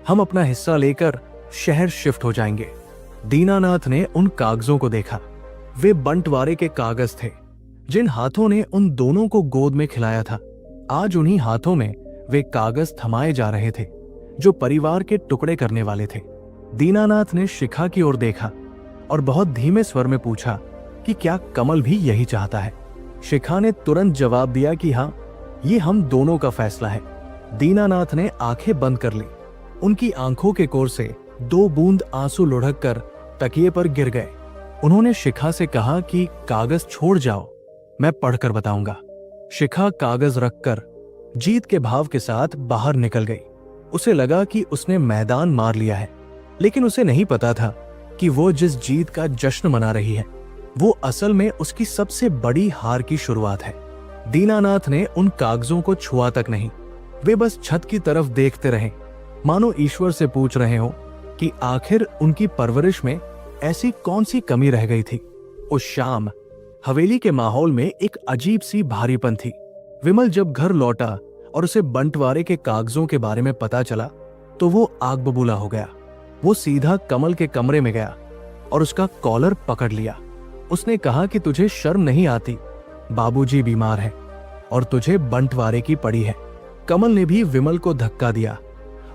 हम अपना हिस्सा लेकर शहर शिफ्ट हो जाएंगे। दीनानाथ ने उन कागजों को देखा। वे बंटवारे के कागज थे, जिन हाथों ने उन दोनों को गोद में खिलाया था। आज उन्हीं हाथों में वे कागज थमाए जा रहे थे जो परिवार के टुकड़े करने वाले थे। दीनानाथ ने शिखा की ओर देखा और बहुत धीमे स्वर में पूछा कि क्या कमल भी यही चाहता है। शिखा ने तुरंत जवाब दिया कि हाँ, ये हम दोनों का फैसला है। दीनानाथ ने आंखें बंद कर ली। उनकी आंखों के कोर से 2 बूंद आंसू लुढ़क कर तकिए पर गिर गए। उन्होंने शिखा से कहा कि कागज छोड़ जाओ, मैं पढ़कर बताऊंगा। शिखा कागज रखकर जीत के भाव के साथ बाहर निकल गई। उसे लगा कि उसने मैदान मार लिया है, लेकिन उसे नहीं पता था कि वो जिस जीत का जश्न मना रही है, वो असल में उसकी सबसे बड़ी हार की शुरुआत है। दीनानाथ ने उन कागजों को छुआ तक नहीं। वे बस छत की तरफ देखते रहे, मानो ईश्वर से पूछ रहे हो कि आखिर उनकी परवरिश में ऐसी कौन सी कमी रह गई थी। उस शाम हवेली के माहौल में एक अजीब सी भारीपन थी। विमल जब घर लौटा और उसे बंटवारे के कागजों के बारे में पता चला, तो वो आग बबूला हो गया। वो सीधा कमल के कमरे में गया और उसका कॉलर पकड़ लिया। उसने कहा कि तुझे शर्म नहीं आती? बाबूजी बीमार है और तुझे बंटवारे की पड़ी है। कमल ने भी विमल को धक्का दिया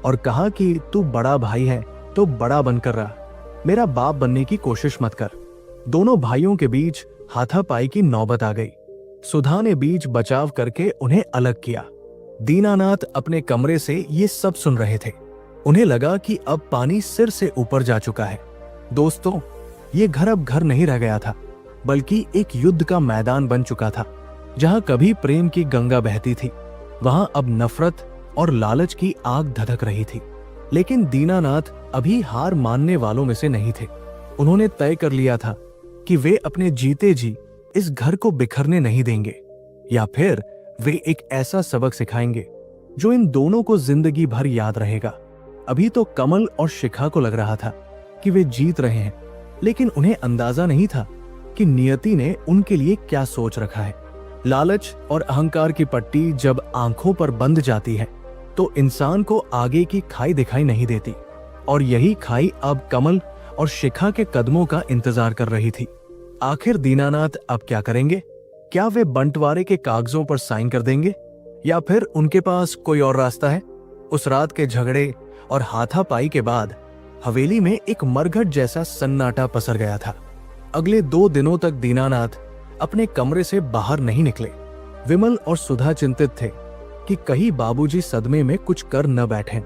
और कहा कि तू बड़ा भाई है तो बड़ा बनकर रहा, मेरा बाप बनने की कोशिश मत कर। दोनों भाइयों के बीच हाथापाई की नौबत आ गई। सुधा ने बीच बचाव करके उन्हें अलग किया। दीनानाथ अपने कमरे से ये सब सुन रहे थे। उन्हें लगा कि अब पानी सिर से ऊपर जा चुका है। दोस्तों, ये घर अब घर नहीं रह गया था, बल्कि एक युद्ध का मैदान बन चुका था। जहां कभी प्रेम की गंगा बहती थी, वहां अब नफरत और लालच की आग धधक रही थी। लेकिन दीनानाथ अभी हार मानने वालों में से नहीं थे। उन्होंने तय कर लिया था कि वे अपने जीते जी इस घर को बिखरने नहीं देंगे, या फिर वे एक ऐसा सबक सिखाएंगे जो इन दोनों को जिंदगी भर याद रहेगा। अभी तो कमल और शिखा को लग रहा था कि वे जीत रहे हैं, लेकिन उन्हें अंदाजा नहीं था कि नियति ने उनके लिए क्या सोच रखा है। लालच और अहंकार की पट्टी जब आंखों पर बंध जाती है तो इंसान को आगे की खाई दिखाई नहीं देती, और यही खाई अब कमल और शिखा के कदमों का इंतजार कर रही थी। आखिर दीनानाथ अब क्या करेंगे? क्या वे बंटवारे के कागजों पर साइन कर देंगे, या फिर उनके पास कोई और रास्ता है? उस रात के झगड़े और हाथापाई के बाद हवेली में एक मरघट जैसा सन्नाटा पसर गया था। अगले 2 दिनों तक दीनानाथ अपने कमरे से बाहर नहीं निकले। विमल और सुधा चिंतित थे कि कहीं बाबूजी सदमे में कुछ कर न बैठें।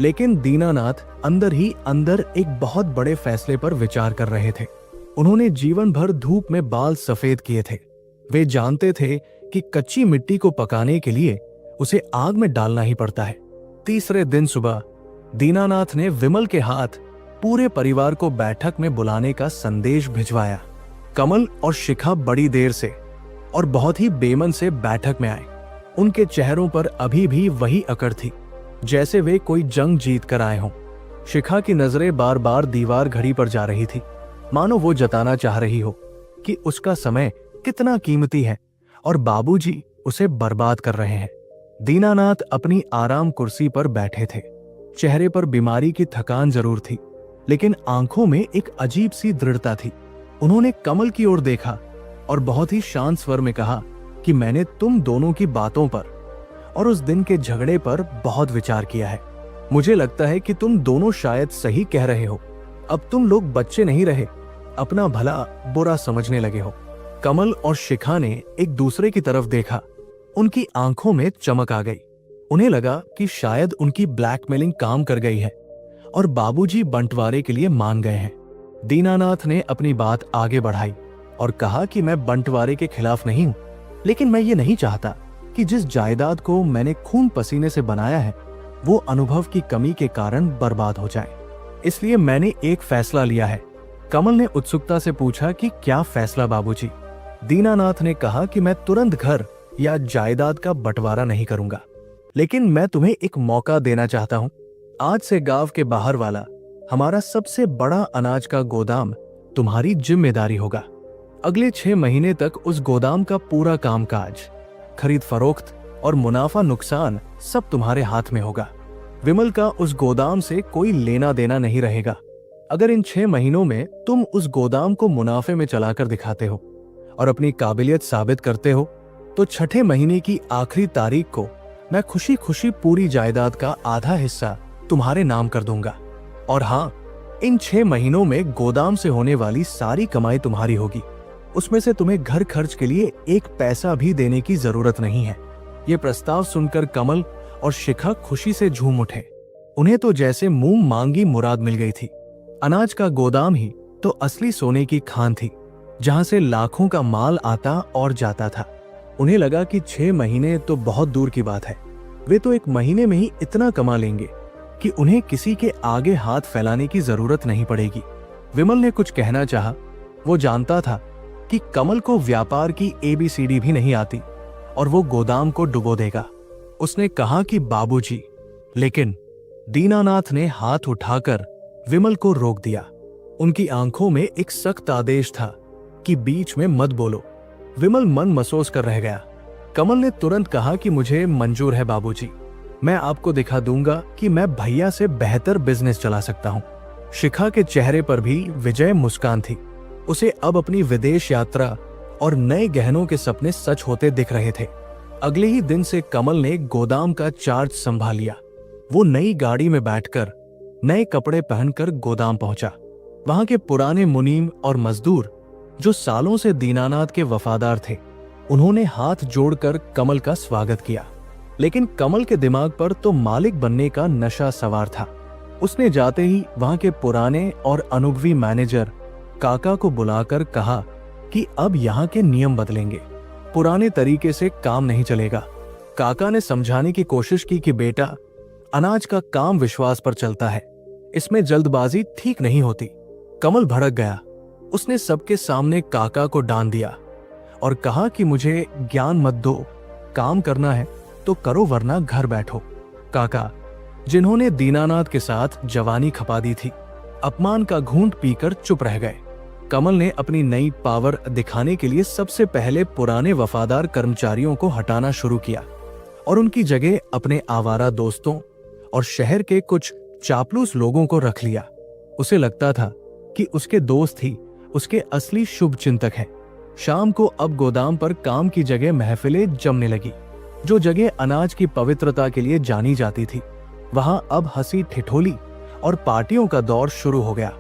लेकिन दीनानाथ अंदर ही अंदर एक बहुत बड़े फैसले पर विचार कर रहे थे। उन्होंने जीवन भर धूप में बाल सफेद किए थे। वे जानते थे कि कच्ची मिट्टी को पकाने के लिए उसे आग में डालना ही पड़ता है। तीसरे दिन सुबह दीनानाथ ने विमल के हाथ पूरे परिवार को बैठक में बुलाने का संदेश भिजवाया। कमल और शिखा बड़ी देर से और बहुत ही बेमन से बैठक में आए। उनके चेहरों पर अभी भी वही अकड़ थी, जैसे वे कोई जंग जीत कर आए हों। शिखा की नजरें बार बार दीवार घड़ी पर जा रही थी, मानो वो जताना चाह रही हो कि उसका समय कितना कीमती है और बाबूजी उसे बर्बाद कर रहे हैं। दीनानाथ अपनी आराम कुर्सी पर बैठे थे। चेहरे पर बीमारी की थकान जरूर थी, लेकिन आंखों में एक अजीब सी दृढ़ता थी। उन्होंने कमल की ओर देखा और बहुत ही शांत स्वर में कहा कि मैंने तुम दोनों की बातों पर और उस दिन के झगड़े पर बहुत विचार किया है। मुझे लगता है कि तुम दोनों शायद सही कह रहे हो। अब तुम लोग बच्चे नहीं रहे, अपना भला बुरा समझने लगे हो। कमल और शिखा ने एक दूसरे की तरफ देखा। उनकी आंखों में चमक आ गई। उन्हें लगा कि शायद उनकी ब्लैकमेलिंग काम कर गई है और बाबूजी बंटवारे के लिए मान गए हैं। दीनानाथ ने अपनी बात आगे बढ़ाई और कहा कि मैं बंटवारे के खिलाफ नहीं हूं, लेकिन मैं ये नहीं चाहता कि जिस जायदाद को मैंने खून पसीने से बनाया है वो अनुभव की कमी के कारण बर्बाद हो जाए। इसलिए मैंने एक फैसला लिया है। कमल ने उत्सुकता से पूछा कि क्या फैसला बाबूजी? दीनानाथ ने कहा कि मैं तुरंत घर या जायदाद का बंटवारा नहीं करूंगा, लेकिन मैं तुम्हें एक मौका देना चाहता हूं। आज से गांव के बाहर वाला हमारा सबसे बड़ा अनाज का गोदाम तुम्हारी जिम्मेदारी होगा। अगले 6 महीने तक उस गोदाम का पूरा कामकाज, खरीद फरोख्त और मुनाफा नुकसान सब तुम्हारे हाथ में होगा। विमल का उस गोदाम से कोई लेना देना नहीं रहेगा। अगर इन 6 महीनों में तुम उस गोदाम को मुनाफे में चलाकर दिखाते हो और अपनी काबिलियत साबित करते हो तो 6ठे महीने की आखिरी तारीख को मैं खुशी खुशी पूरी जायदाद का आधा हिस्सा तुम्हारे नाम कर दूंगा। और हाँ, इन 6 महीनों में गोदाम से होने वाली सारी कमाई तुम्हारी होगी। उसमें से तुम्हें घर खर्च के लिए एक पैसा भी देने की जरूरत नहीं है। ये प्रस्ताव सुनकर कमल और शिखा खुशी से झूम उठे। उन्हें तो जैसे मुंह मांगी मुराद मिल गई थी। अनाज का गोदाम ही तो असली सोने की खान थी, जहां से लाखों का माल आता और जाता था। उन्हें लगा कि 6 महीने तो बहुत दूर की बात है। वे तो 1 महीने में ही इतना कमा लेंगे कि उन्हें किसी के आगे हाथ फैलाने की जरूरत नहीं पड़ेगी। विमल ने कुछ कहना चाहा। वो जानता था कि कमल को व्यापार की ABCD भी नहीं आती और वो गोदाम को डुबो देगा। उसने कहा कि बाबूजी, लेकिन दीनानाथ ने हाथ उठाकर विमल को रोक दिया। उनकी आंखों में एक सख्त आदेश था कि बीच में मत बोलो। विमल मन महसूस कर रह गया। कमल ने तुरंत कहा कि मुझे मंजूर है बाबूजी, मैं आपको दिखा दूंगा कि मैं भैया से बेहतर बिजनेस चला सकता हूँ। शिखा के चेहरे पर भी विजय मुस्कान थी। उसे अब अपनी विदेश यात्रा और नए गहनों के सपने सच होते दिख रहे थे। अगले ही दिन से कमल ने गोदाम का चार्ज संभाल लिया। वो नई गाड़ी में बैठकर नए कपड़े पहनकर गोदाम पहुंचा। वहां के पुराने मुनीम और मजदूर जो सालों से दीनानाथ के वफादार थे, उन्होंने हाथ जोड़कर कमल का स्वागत किया, लेकिन कमल के दिमाग पर तो मालिक बनने का नशा सवार था। उसने जाते ही वहां के पुराने और अनुभवी मैनेजर काका को बुलाकर कहा कि अब यहाँ के नियम बदलेंगे, पुराने तरीके से काम नहीं चलेगा। काका ने समझाने की कोशिश की कि बेटा, अनाज का काम विश्वास पर चलता है, इसमें जल्दबाजी ठीक नहीं होती। कमल भड़क गया। उसने सबके सामने काका को डांट दिया और कहा कि मुझे ज्ञान मत दो, काम करना है तो करो वरना घर बैठो। काका, जिन्होंने दीनानाथ के साथ जवानी खपा दी थी, अपमान का घूंट पीकर चुप रह गए। कमल ने अपनी नई पावर दिखाने के लिए सबसे पहले पुराने वफादार कर्मचारियों को हटाना शुरू किया और उनकी जगह अपने आवारा दोस्तों और शहर के कुछ चापलूस लोगों को रख लिया। उसे लगता था कि उसके दोस्त ही उसके असली शुभ चिंतक हैं। शाम को अब गोदाम पर काम की जगह महफिलें जमने लगी। जो जगह अनाज की पवित्रता के लिए जानी जाती थी, वहां अब हंसी ठिठोली और पार्टियों का दौर शुरू हो गया।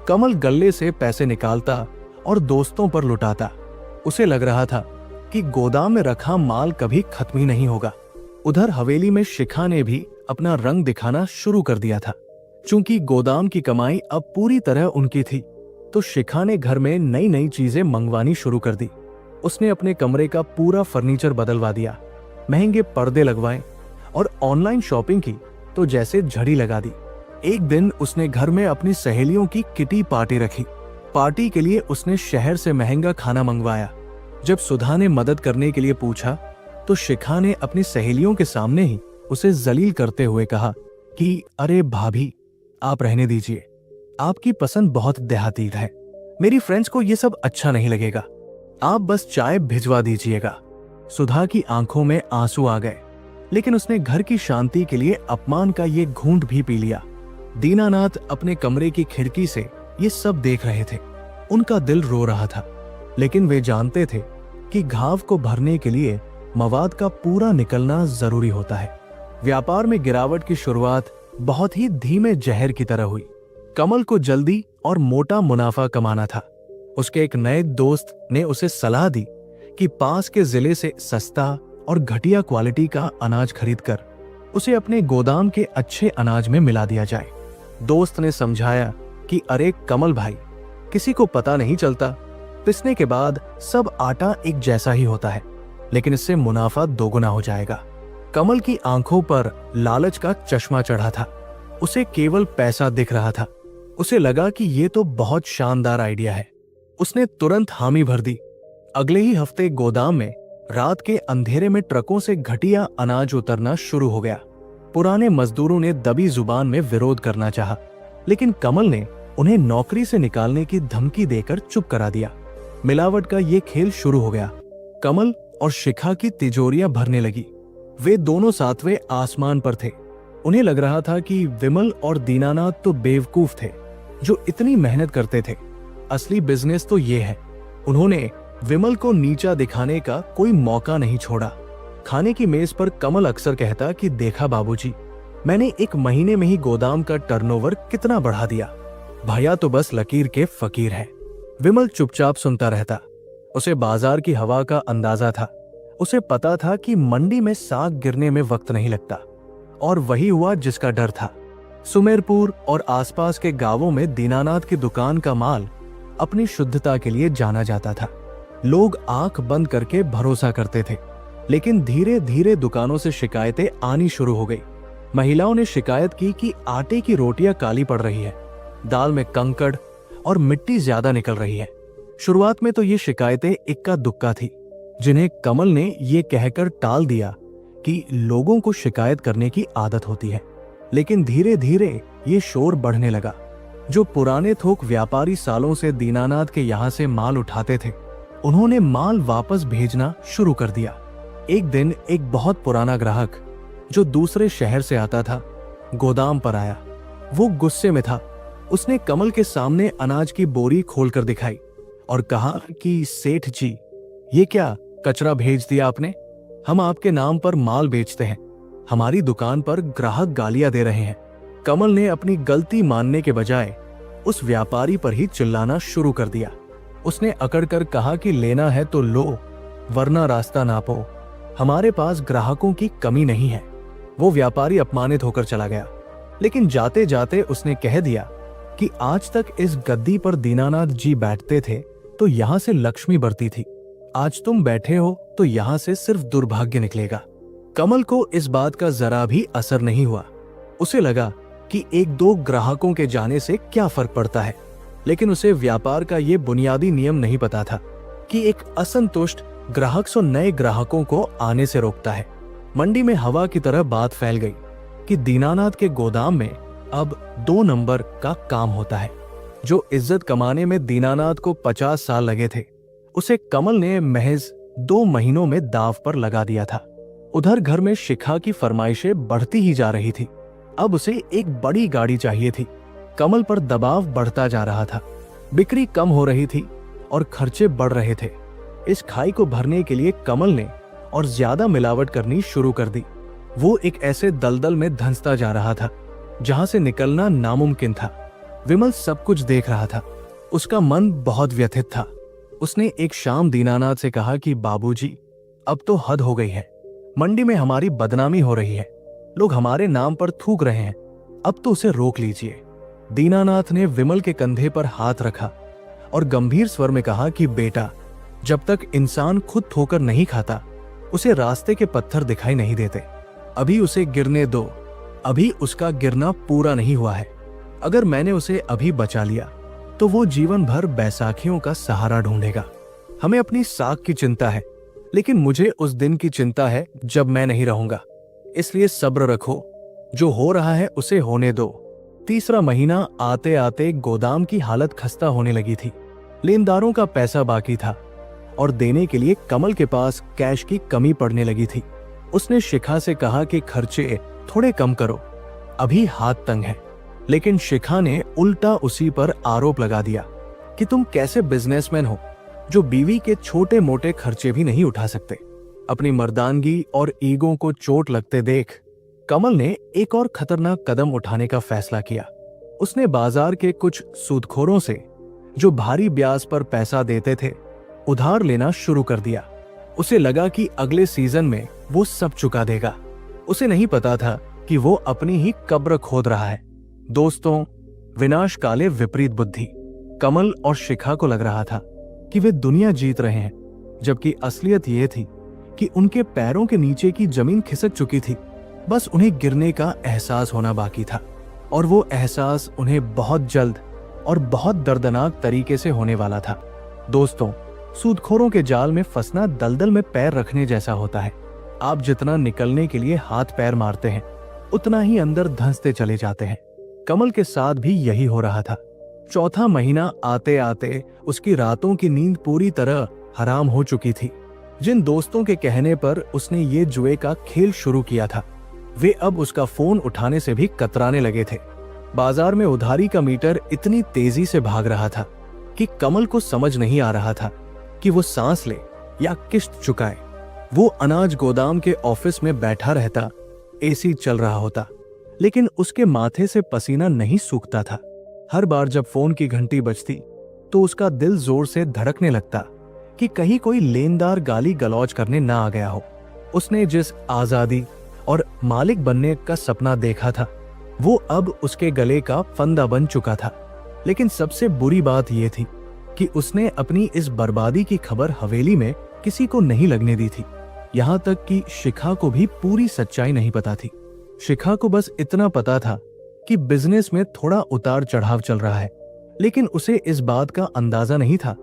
कमल गल्ले से पैसे निकालता और दोस्तों पर लुटाता। उसे लग रहा था कि गोदाम में रखा माल कभी खत्म ही नहीं होगा। उधर हवेली में शिखा ने भी अपना रंग दिखाना शुरू कर दिया था। चूंकि गोदाम की कमाई अब पूरी तरह उनकी थी, तो शिखा ने घर में नई नई चीजें मंगवानी शुरू कर दी। उसने अपने कमरे का पूरा फर्नीचर बदलवा दिया, महंगे पर्दे लगवाए और ऑनलाइन शॉपिंग की तो जैसे झड़ी लगा दी। एक दिन उसने घर में अपनी सहेलियों की किटी पार्टी रखी। पार्टी के लिए उसने शहर से महंगा खाना मंगवाया। जब सुधा ने मदद करने के लिए पूछा तो शिखा ने अपनी सहेलियों के सामने ही उसे जलील करते हुए कहा कि अरे भाभी, आप रहने दीजिए, आपकी पसंद बहुत देहाती है, मेरी फ्रेंड्स को ये सब अच्छा नहीं लगेगा, आप बस चाय भिजवा दीजिएगा। सुधा की आंखों में आंसू आ गए, लेकिन उसने घर की शांति के लिए अपमान का ये घूंट भी पी लिया। दीनानाथ अपने कमरे की खिड़की से ये सब देख रहे थे। उनका दिल रो रहा था, लेकिन वे जानते थे कि घाव को भरने के लिए मवाद का पूरा निकलना जरूरी होता है। व्यापार में गिरावट की शुरुआत बहुत ही धीमे जहर की तरह हुई। कमल को जल्दी और मोटा मुनाफा कमाना था। उसके एक नए दोस्त ने उसे सलाह दी कि पास के जिले से सस्ता और घटिया क्वालिटी का अनाज खरीदकर उसे अपने गोदाम के अच्छे अनाज में मिला दिया जाए। दोस्त ने समझाया कि अरे कमल भाई, किसी को पता नहीं चलता, पिसने के बाद सब आटा एक जैसा ही होता है, लेकिन इससे मुनाफा दोगुना हो जाएगा। कमल की आंखों पर लालच का चश्मा चढ़ा था। उसे केवल पैसा दिख रहा था। उसे लगा कि ये तो बहुत शानदार आइडिया है। उसने तुरंत हामी भर दी। अगले ही हफ्ते गोदाम में रात के अंधेरे में ट्रकों से घटिया अनाज उतरना शुरू हो गया। पुराने मजदूरों ने दबी जुबान में विरोध करना चाहा, लेकिन कमल ने उन्हें नौकरी से निकालने की धमकी देकर चुप करा दिया। मिलावट का ये खेल शुरू हो गया। कमल और शिखा की तिजोरियां भरने लगी। वे दोनों सातवें आसमान पर थे। उन्हें लग रहा था कि विमल और दीनानाथ तो बेवकूफ थे जो इतनी मेहनत करते थे। असली बिजनेस तो ये है। उन्होंने विमल को नीचा दिखाने का कोई मौका नहीं छोड़ा। खाने की मेज पर कमल अक्सर कहता कि देखा बाबूजी, मैंने एक महीने में ही गोदाम का टर्नओवर कितना बढ़ा दिया। भैया तो बस लकीर के फकीर है। विमल चुपचाप सुनता रहता। उसे बाजार की हवा का अंदाजा था। उसे पता था कि मंडी में साग गिरने में वक्त नहीं लगता, और वही हुआ जिसका डर था। सुमेरपुर और आसपास के गांवों में दीनानाथ की दुकान का माल अपनी शुद्धता के लिए जाना जाता था। लोग आंख बंद करके भरोसा करते थे, लेकिन धीरे धीरे दुकानों से शिकायतें आनी शुरू हो गई। महिलाओं ने शिकायत की कि आटे की रोटियां काली पड़ रही है, दाल में कंकड़ और मिट्टी ज्यादा निकल रही है। शुरुआत में तो ये शिकायतें इक्का दुक्का थी, जिन्हें कमल ने ये कहकर टाल दिया कि लोगों को शिकायत करने की आदत होती है। लेकिन धीरे धीरे ये शोर बढ़ने लगा। जो पुराने थोक व्यापारी सालों से दीनानाथ के यहाँ से माल उठाते थे, उन्होंने माल वापस भेजना शुरू कर दिया। एक दिन एक बहुत पुराना ग्राहक जो दूसरे शहर से आता था, गोदाम पर आया। वो गुस्से में था। उसने कमल के सामने अनाज की बोरी खोलकर दिखाई और कहा कि सेठ जी, ये क्या कचरा भेज दिया आपने? हम आपके नाम पर माल बेचते हैं, हमारी दुकान पर ग्राहक गालियां दे रहे हैं। कमल ने अपनी गलती मानने के बजाय उस व्यापारी पर ही चिल्लाना शुरू कर दिया। उसने अकड़ कर कहा कि लेना है तो लो, वरना रास्ता नापो, हमारे पास ग्राहकों की कमी नहीं है। वो व्यापारी अपमानित होकर चला गया, लेकिन जाते जाते उसने कह दिया कि आज तक इस गद्दी पर दीनानाथ जी बैठते थे तो यहां से लक्ष्मी बरती थी, आज तुम बैठे हो तो यहां से सिर्फ दुर्भाग्य निकलेगा। कमल को इस बात का जरा भी असर नहीं हुआ। उसे लगा कि एक दो ग्राहकों के जाने से क्या फर्क पड़ता है, लेकिन उसे व्यापार का ये बुनियादी नियम नहीं पता था कि एक असंतुष्ट ग्राहक 100 नए ग्राहकों को आने से रोकता है। मंडी में हवा की तरह बात फैल गई कि दीनानाथ के गोदाम में अब 2 नंबर का काम होता है। जो इज्जत कमाने में दीनानाथ को 50 साल लगे थे, उसे कमल ने महज 2 महीनों में दांव पर लगा दिया था। उधर घर में शिखा की फरमाइशें बढ़ती ही जा रही थी। अब उसे एक बड़ी गाड़ी चाहिए थी। कमल पर दबाव बढ़ता जा रहा था, बिक्री कम हो रही थी और खर्चे बढ़ रहे थे। इस खाई को भरने के लिए कमल ने और ज्यादा मिलावट करनी शुरू कर दी। वो एक ऐसे दलदल में धंसता जा रहा था जहां से निकलना नामुमकिन था। विमल सब कुछ देख रहा था, उसका मन बहुत व्यथित था। उसने एक शाम दीनानाथ से कहा कि बाबूजी, अब तो हद हो गई है, मंडी में हमारी बदनामी हो रही है, लोग हमारे नाम पर थूक रहे हैं, अब तो उसे रोक लीजिए। दीनानाथ ने विमल के कंधे पर हाथ रखा और गंभीर स्वर में कहा कि बेटा, जब तक इंसान खुद ठोकर नहीं खाता, उसे रास्ते के पत्थर दिखाई नहीं देते। अभी उसे गिरने दो, अभी उसका गिरना पूरा नहीं हुआ है। अगर मैंने उसे अभी बचा लिया तो वो जीवन भर बैसाखियों का सहारा ढूंढेगा। हमें अपनी साख की चिंता है, लेकिन मुझे उस दिन की चिंता है जब मैं नहीं रहूंगा। इसलिए सब्र रखो, जो हो रहा है उसे होने दो। तीसरा महीना आते आते गोदाम की हालत खस्ता होने लगी थी। लेनदारों का पैसा बाकी था और देने के लिए कमल के पास कैश की कमी पड़ने लगी थी। उसने शिखा से कहा कि खर्चे थोड़े कम करो, अभी हाथ तंग है। लेकिन शिखा ने उल्टा उसी पर आरोप लगा दिया कि तुम कैसे बिजनेसमैन हो जो बीवी के छोटे मोटे खर्चे भी नहीं उठा सकते। अपनी मर्दानगी और ईगो को चोट लगते देख कमल ने एक और खतरनाक कदम उठाने का फैसला किया। उसने बाजार के कुछ सूदखोरों से, जो भारी ब्याज पर पैसा देते थे, उधार लेना शुरू कर दिया। उसे लगा कि अगले सीजन में वो सब चुका देगा। उसे नहीं पता था कि वो अपनी ही कब्र खोद रहा है। दोस्तों, विनाश काले विपरीत बुद्धि। कमल और शिखा को लग रहा था कि वे दुनिया जीत रहे हैं, जबकि असलियत ये थी कि उनके पैरों के नीचे की जमीन खिसक चुकी थी। बस उन्हें गिरने का एहसास होना बाकी था, और वो एहसास उन्हें बहुत जल्द और बहुत दर्दनाक तरीके से होने वाला था। दोस्तों, सूदखोरों के जाल में फंसना दलदल में पैर रखने जैसा होता है। आप जितना निकलने के लिए हाथ पैर मारते हैं, उतना ही अंदर धंसते चले जाते हैं। कमल के साथ भी यही हो रहा था। चौथा महीना आते आते उसकी रातों की नींद पूरी तरह हराम हो चुकी थी। जिन दोस्तों के कहने पर उसने ये जुए का खेल शुरू किया था, वे अब उसका फोन उठाने से भी कतराने लगे थे। बाजार में उधारी का मीटर इतनी तेजी से भाग रहा था कि कमल को समझ नहीं आ रहा था कि वो सांस ले या किश्त चुकाए। वो अनाज गोदाम के ऑफिस में बैठा रहता, एसी चल रहा होता, लेकिन उसके माथे से पसीना नहीं सूखता था। हर बार जब फोन की घंटी बजती तो उसका दिल जोर से धड़कने लगता कि कहीं कोई लेनदार गाली गलौज करने ना आ गया हो। उसने जिस आजादी और मालिक बनने का सपना देखा था, वो अब उसके गले का फंदा बन चुका था। लेकिन सबसे बुरी बात यह थी कि उसने अपनी इस बर्बादी की खबर हवेली में किसी को नहीं लगने दी थी। यहाँ तक कि शिखा को भी पूरी सच्चाई नहीं पता थी। शिखा को बस इतना पता था कि बिजनेस में थोड़ा उतार चढ़ाव चल रहा है, लेकिन उसे इस बात का अंदाजा नहीं था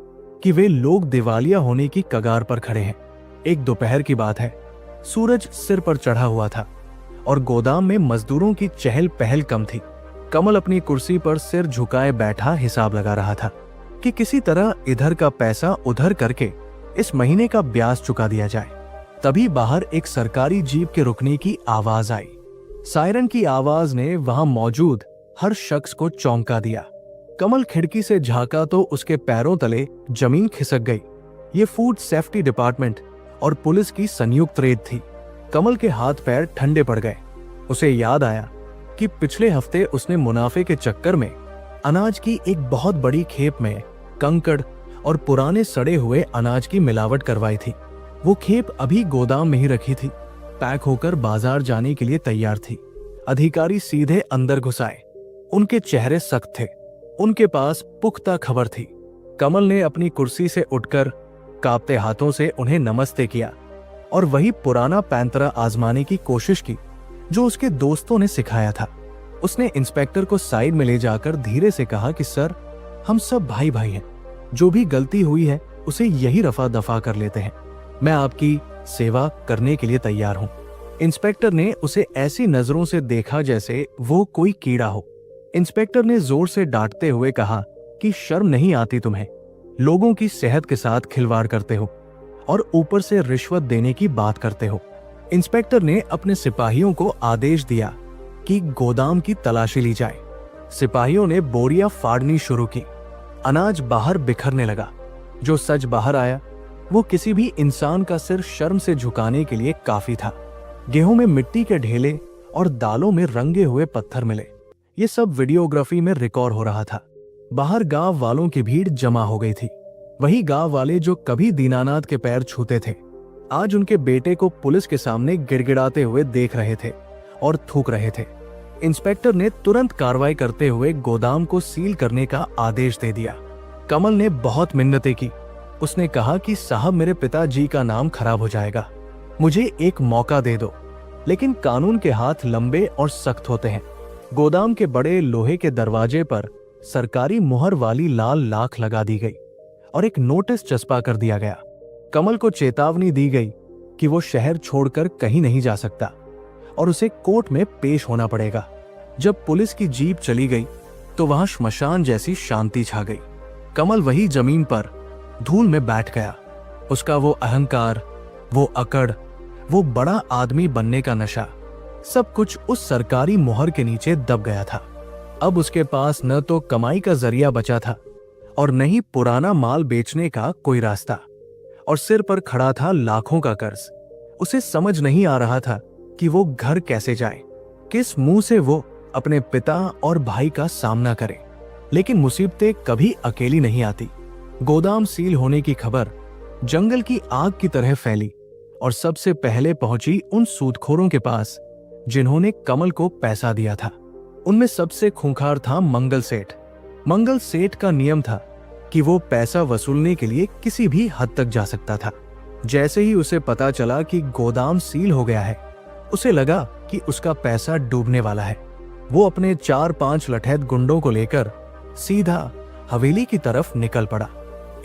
कि वे लोग दिवालिया होने की कगार पर खड़े हैं। एक दोपहर की बात है, सूरज सिर पर चढ़ा हुआ था और गोदाम में मजदूरों की चहल पहल कम थी। कमल अपनी कुर्सी पर सिर झुकाए बैठा हिसाब लगा रहा था कि किसी तरह इधर का पैसा उधर करके इस महीने का ब्याज चुका दिया जाए। तभी बाहर एक सरकारी जीप के रुकने की आवाज आई। सायरन की आवाज ने वहां मौजूद हर शख्स को चौंका दिया। कमल खिड़की से झांका तो उसके पैरों तले जमीन खिसक गई। ये फूड सेफ्टी डिपार्टमेंट और पुलिस की संयुक्त रेड थी। कमल के हाथ पैर ठंडे पड़ गए। उसे याद आया कि पिछले हफ्ते उसने मुनाफे के चक्कर में अनाज की एक बहुत बड़ी खेप में कंकड़ और पुराने सड़े हुए अनाज की मिलावट करवाई थी। वो खेप अभी गोदाम में ही रखी थी, पैक होकर बाजार जाने के लिए तैयार थी। अधिकारी सीधे अंदर घुस आए। उनके चेहरे सख्त थे, उनके पास पुख्ता खबर थी। कमल ने अपनी कुर्सी से उठकर कांपते हाथों से उन्हें नमस्ते किया और वही पुराना पैंतरा आजमाने की कोशिश की जो उसके दोस्तों ने सिखाया था। उसने इंस्पेक्टर को साइड में ले जाकर धीरे से कहा कि सर, हम सब भाई भाई हैं, जो भी गलती हुई है उसे यही रफा दफा कर लेते हैं। मैं आपकी सेवा करने के लिए तैयार हूं। इंस्पेक्टर ने उसे ऐसी नजरों से देखा जैसे वो कोई कीड़ा हो। इंस्पेक्टर ने जोर से डांटते हुए कहा कि शर्म नहीं आती तुम्हें? लोगों की सेहत के साथ खिलवाड़ करते हो और ऊपर से रिश्वत देने की बात करते हो। इंस्पेक्टर ने अपने सिपाहियों को आदेश दिया कि गोदाम की तलाशी ली जाए। सिपाहियों ने बोरियां फाड़नी शुरू की। अनाज बाहर बिखरने लगा। जो सच बाहर आया वो किसी भी इंसान का सिर शर्म से झुकाने के लिए काफी था। गेहूं में मिट्टी के ढेले और दालों में रंगे हुए पत्थर मिले। ये सब वीडियोग्राफी में रिकॉर्ड हो रहा था। बाहर गांव वालों की भीड़ जमा हो गई थी। वही गांव वाले जो कभी दीनानाथ के पैर छूते थे, आज उनके बेटे को पुलिस के सामने गिड़गिड़ाते हुए देख रहे थे और थूक रहे थे। इंस्पेक्टर ने तुरंत कार्रवाई करते हुए गोदाम को सील करने का आदेश दे दिया। कमल ने बहुत मिन्नतें की। उसने कहा कि साहब, मेरे पिताजी का नाम खराब हो जाएगा, मुझे एक मौका दे दो। लेकिन कानून के हाथ लंबे और सख्त होते हैं। गोदाम के बड़े लोहे के दरवाजे पर सरकारी मुहर वाली लाल लाख लगा दी गई और एक नोटिस चस्पा कर दिया गया। कमल को चेतावनी दी गई कि वो शहर छोड़कर कहीं नहीं जा सकता और उसे कोर्ट में पेश होना पड़ेगा। जब पुलिस की जीप चली गई तो वहां श्मशान जैसी शांति छा गई। कमल वही जमीन पर धूल में बैठ गया। उसका वो अहंकार, वो अकड़, वो बड़ा आदमी बनने का नशा, सब कुछ उस सरकारी मुहर के नीचे दब गया था। अब उसके पास न तो कमाई का जरिया बचा था और न ही पुराना माल बेचने का कोई रास्ता, और सिर पर खड़ा था लाखों का कर्ज। उसे समझ नहीं आ रहा था कि वो घर कैसे जाए, किस मुंह से वो अपने पिता और भाई का सामना करे। लेकिन मुसीबतें कभी अकेली नहीं आती। गोदाम सील होने की खबर जंगल की आग की तरह फैली और सबसे पहले पहुंची उन सूदखोरों के पास जिन्होंने कमल को पैसा दिया था। उनमें सबसे खूंखार था मंगल सेठ। मंगल सेठ का नियम था कि वो पैसा वसूलने के लिए किसी भी हद तक जा सकता था। जैसे ही उसे पता चला कि गोदाम सील हो गया है, उसे लगा कि उसका पैसा डूबने वाला है। वो अपने 4-5 लठैत गुंडों को लेकर सीधा हवेली की तरफ निकल पड़ा।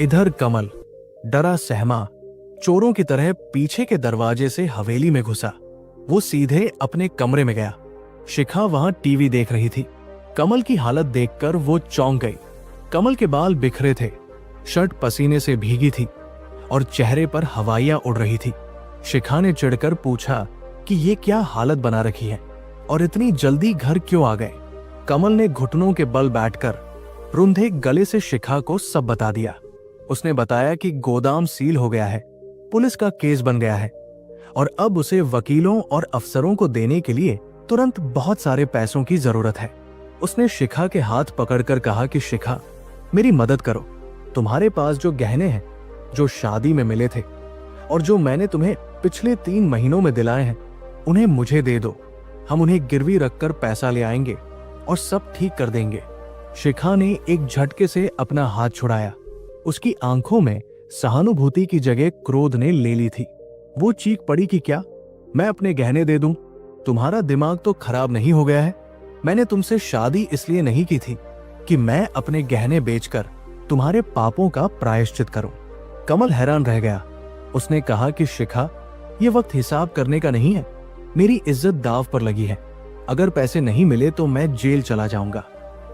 इधर कमल डरा सहमा चोरों की तरह पीछे के दरवाजे से हवेली में घुसा। वो सीधे अपने कमरे में गया। शिखा वहां टीवी देख रही थी। कमल की हालत देखकर वो चौंक गई। कमल के बाल बिखरे थे, शर्ट पसीने से भीगी थी और चेहरे पर हवाइयां उड़ रही थी। शिखा ने चिढ़कर पूछा कि ये क्या हालत बना रखी है और इतनी जल्दी घर क्यों आ गए। कमल ने घुटनों के बल बैठकर रुंधे गले से शिखा को सब बता दिया। उसने बताया कि गोदाम सील हो गया है, पुलिस का केस बन गया है और अब उसे वकीलों और अफसरों को देने के लिए तुरंत बहुत सारे पैसों की जरूरत है। उसने शिखा के हाथ पकड़कर कहा कि शिखा, मेरी मदद करो। तुम्हारे पास जो गहने हैं, जो शादी में मिले थे और जो मैंने तुम्हें पिछले 3 महीनों में दिलाए हैं, उन्हें मुझे दे दो। हम उन्हें गिरवी रखकर पैसा ले आएंगे और सब ठीक कर देंगे। शिखा ने एक झटके से अपना हाथ छुड़ाया। उसकी आंखों में सहानुभूति की जगह क्रोध ने ले ली थी। वो चीख पड़ी कि क्या मैं अपने गहने दे दूं? तुम्हारा दिमाग तो खराब नहीं हो गया है? मैंने तुमसे शादी इसलिए नहीं की थी कि मैं अपने गहने बेचकर तुम्हारे पापों का प्रायश्चित करूं। कमल हैरान रह गया। उसने कहा कि शिखा, ये वक्त हिसाब करने का नहीं है। मेरी इज्जत दांव पर लगी है। अगर पैसे नहीं मिले तो मैं जेल चला जाऊंगा।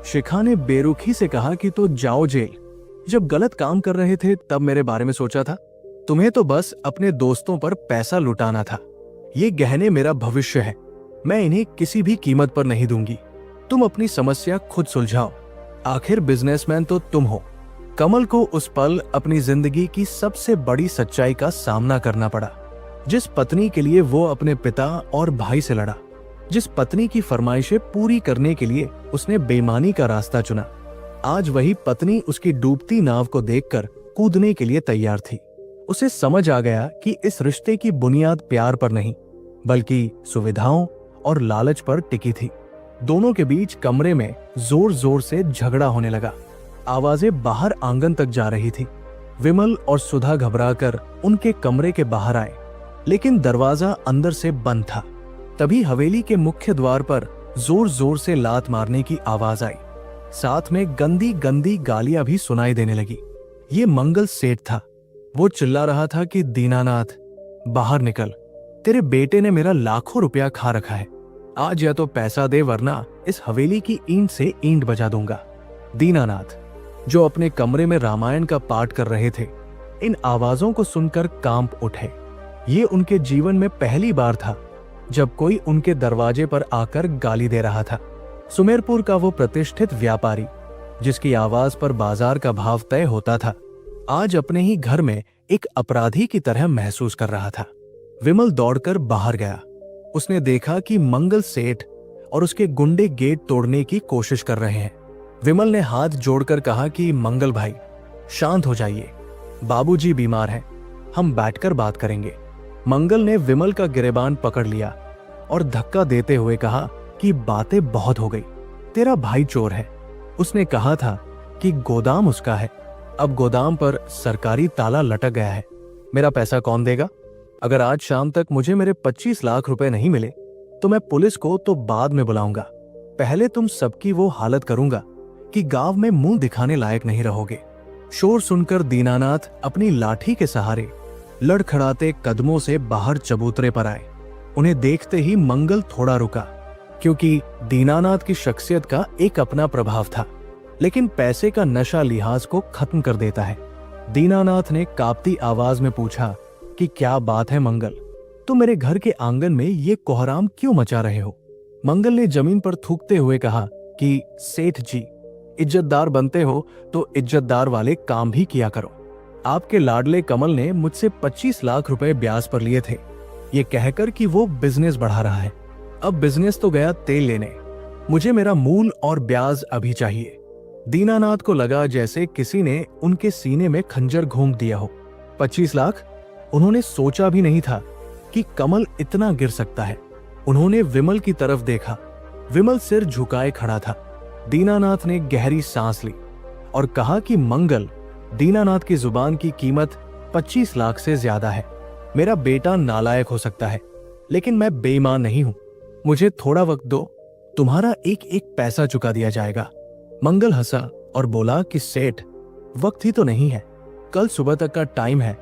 शिखा ने बेरुखी से कहा कि तो जाओ जेल। जब गलत काम कर रहे थे तब मेरे बारे में सोचा था? तुम्हें तो बस अपने दोस्तों पर पैसा लुटाना था। ये गहने मेरा भविष्य है, मैं इन्हें किसी भी कीमत पर नहीं दूंगी। तुम अपनी समस्या खुद सुलझाओ, आखिर बिजनेसमैन तो तुम हो। कमल को उस पल अपनी जिंदगी की सबसे बड़ी सच्चाई का सामना करना पड़ा। जिस पत्नी के लिए वो अपने पिता और भाई से लड़ा, जिस पत्नी की फरमाइशें पूरी करने के लिए उसने बेईमानी का रास्ता चुना, आज वही पत्नी उसकी डूबती नाव को देखकर कूदने के लिए तैयार थी। उसे समझ आ गया कि इस रिश्ते की बुनियाद प्यार पर नहीं बल्कि सुविधाओं और लालच पर टिकी थी। दोनों के बीच कमरे में जोर जोर से झगड़ा होने लगा। आवाजें बाहर आंगन तक जा रही थी। विमल और सुधा घबराकर उनके कमरे के बाहर आए, लेकिन दरवाजा अंदर से बंद था। तभी हवेली के मुख्य द्वार पर जोर जोर से लात मारने की आवाज आई। साथ में गंदी गंदी गालियां भी सुनाई देने लगी। ये मंगल सेठ था। वो चिल्ला रहा था कि दीनानाथ, बाहर निकल, तेरे बेटे ने मेरा लाखों रुपया खा रखा है। आज या तो पैसा दे वरना इस हवेली की ईंट से ईंट बजा दूंगा। दीनानाथ, जो अपने कमरे में रामायण का पाठ कर रहे थे, इन आवाजों को सुनकर कांप उठे। ये उनके जीवन में पहली बार था जब कोई उनके दरवाजे पर आकर गाली दे रहा था। सुमेरपुर का वो प्रतिष्ठित व्यापारी, जिसकी आवाज पर बाजार का भाव तय होता था, आज अपने ही घर में एक अपराधी की तरह महसूस कर रहा था। विमल दौड़कर बाहर गया। उसने देखा कि मंगल सेठ और उसके गुंडे गेट तोड़ने की कोशिश कर रहे हैं। विमल ने हाथ जोड़कर कहा कि मंगल भाई, शांत हो जाइए, बाबूजी बीमार हैं, हम बैठकर बात करेंगे। मंगल ने विमल का गिरेबान पकड़ लिया और धक्का देते हुए कहा कि बातें बहुत हो गई, तेरा भाई चोर है। उसने कहा था कि गोदाम उसका है, अब गोदाम पर सरकारी ताला लटक गया है। मेरा पैसा कौन देगा? अगर आज शाम तक मुझे मेरे 25 लाख रुपए नहीं मिले तो मैं पुलिस को तो बाद में बुलाऊंगा। पहले तुम सबकी वो हालत करूंगा कि गांव में मुंह दिखाने लायक नहीं रहोगे। शोर सुनकर दीनानाथ अपनी लाठी के सहारे लड़खड़ाते कदमों से बाहर चबूतरे पर आए। उन्हें देखते ही मंगल थोड़ा रुका, क्योंकि दीनानाथ की शख्सियत का एक अपना प्रभाव था, लेकिन पैसे का नशा लिहाज को खत्म कर देता है। दीनानाथ ने कांपती आवाज में पूछा कि क्या बात है मंगल, तुम मेरे घर के आंगन में ये कोहराम क्यों मचा रहे हो? मंगल ने जमीन पर थूकते हुए कहा कि सेठ जी, इज्जतदार बनते हो तो इज्जतदार वाले काम भी किया करो। आपके लाडले कमल ने मुझसे 25 लाख रुपए ब्याज पर लिए थे, ये कहकर कि वो बिजनेस बढ़ा रहा है। अब बिजनेस तो गया तेल लेने, मुझे मेरा मूल और ब्याज अभी चाहिए। दीनानाथ को लगा जैसे किसी ने उनके सीने में खंजर घोंप दिया हो। 25 लाख? उन्होंने सोचा भी नहीं था कि कमल इतना गिर सकता है। उन्होंने विमल की तरफ देखा। विमल सिर झुकाए खड़ा था। दीनानाथ ने गहरी सांस ली और कहा कि मंगल, दीनानाथ की जुबान की कीमत 25 लाख से ज्यादा है। मेरा बेटा नालायक हो सकता है, लेकिन मैं बेईमान नहीं हूं। मुझे थोड़ा वक्त दो, तुम्हारा एक एक पैसा चुका दिया जाएगा। मंगल हंसा और बोला कि सेठ, वक्त ही तो नहीं है, कल सुबह तक का टाइम है,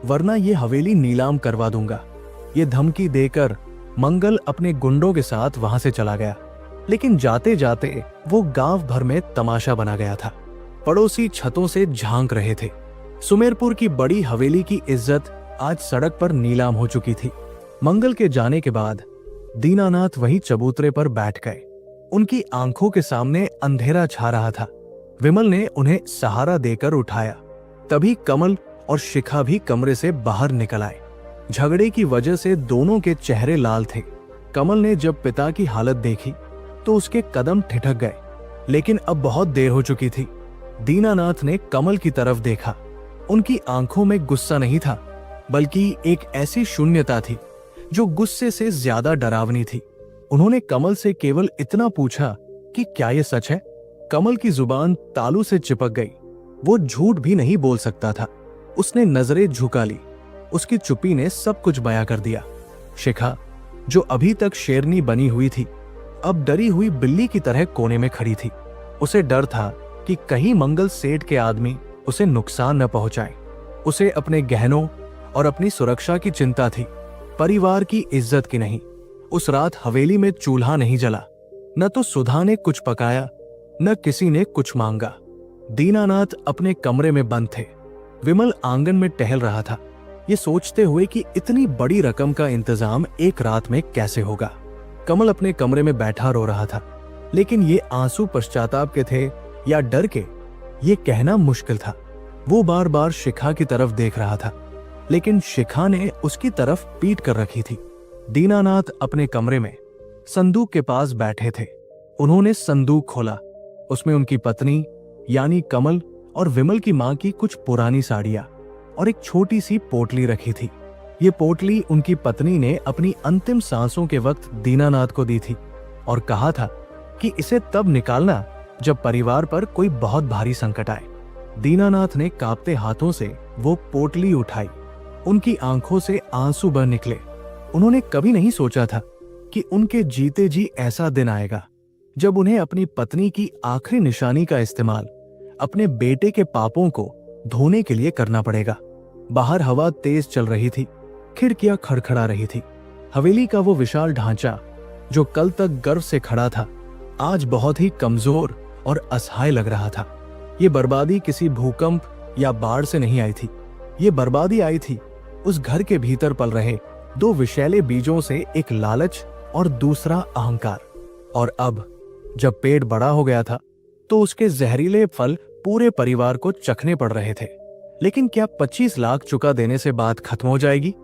वरना ये हवेली नीलाम करवा दूंगा। ये धमकी देकर मंगल अपने गुंडों के साथ वहां से चला गया, लेकिन जाते जाते वो गांव भर में तमाशा बना गया था। पड़ोसी छतों से झांक रहे थे। सुमेरपुर की बड़ी हवेली की इज्जत आज सड़क पर नीलाम हो चुकी थी। मंगल के जाने के बाद दीनानाथ वहीं चबूतरे पर बैठ गए। उनकी आंखों के सामने अंधेरा छा रहा था। विमल ने उन्हें सहारा देकर उठाया। तभी कमल और शिखा भी कमरे से बाहर निकल आए। झगड़े की वजह से दोनों के चेहरे लाल थे। कमल ने जब पिता की हालत देखी तो उसके कदम ठिठक गए, लेकिन अब बहुत देर हो चुकी थी। दीनानाथ ने कमल की तरफ देखा। उनकी आंखों में गुस्सा नहीं था, बल्कि एक ऐसी शून्यता थी जो गुस्से से ज्यादा डरावनी थी। उन्होंने कमल से केवल इतना पूछा कि क्या यह सच है? कमल की जुबान तालू से चिपक गई। वो झूठ भी नहीं बोल सकता था। उसने नजरें झुका ली। उसकी चुप्पी ने सब कुछ बयां कर दिया। शिखा, जो अभी तक शेरनी बनी हुई थी, अब डरी हुई बिल्ली की तरह कोने में खड़ी थी। उसे डर था कि कहीं मंगल सेठ के आदमी उसे नुकसान न पहुंचाए। उसे अपने गहनों और अपनी सुरक्षा की चिंता थी, परिवार की इज्जत की नहीं। उस रात हवेली में चूल्हा नहीं जला, न तो सुधा ने कुछ पकाया, न किसी ने कुछ मांगा। दीनानाथ अपने कमरे में बंद थे। विमल आंगन में टहल रहा था, ये सोचते हुए कि इतनी बड़ी रकम का इंतजाम एक रात में कैसे होगा। कमल अपने कमरे में बैठा रो रहा था, लेकिन ये आंसू पश्चाताप के थे या डर के, ये कहना मुश्किल था। वो बार बार शिखा की तरफ देख रहा था, लेकिन शिखा ने उसकी तरफ पीठ कर रखी थी। दीनानाथ अपने कमरे में संदूक के पास बैठे थे। उन्होंने संदूक खोला। उसमें उनकी पत्नी यानी कमल और विमल की मां की कुछ पुरानी साड़ियां और एक छोटी सी पोटली रखी थी। ये पोटली उनकी पत्नी ने अपनी अंतिम सांसों के वक्त दीनानाथ को दी थी और कहा था कि इसे तब निकालना जब परिवार पर कोई बहुत भारी संकट आए। दीनानाथ ने कांपते हाथों से वो पोटली उठाई। उनकी आंखों से आंसू बह निकले। उन्होंने कभी नहीं सोचा था कि उनके जीते जी ऐसा दिन आएगा जब उन्हें अपनी पत्नी की आखिरी निशानी का इस्तेमाल अपने बेटे के पापों को धोने के लिए करना पड़ेगा। बाहर हवा तेज चल रही थी, खिड़कियां खड़खड़ा रही थी। हवेली का वो विशाल ढांचा जो कल तक गर्व से खड़ा था, आज बहुत ही कमजोर और असहाय लग रहा था। ये बर्बादी किसी भूकंप या बाढ़ से नहीं आई थी। ये बर्बादी आई थी उस घर के भीतर पल रहे दो विषैले बीजों से, एक लालच और दूसरा अहंकार। और अब जब पेड़ बड़ा हो गया था तो उसके जहरीले फल पूरे परिवार को चखने पड़ रहे थे। लेकिन क्या 25 लाख चुका देने से बात खत्म हो जाएगी?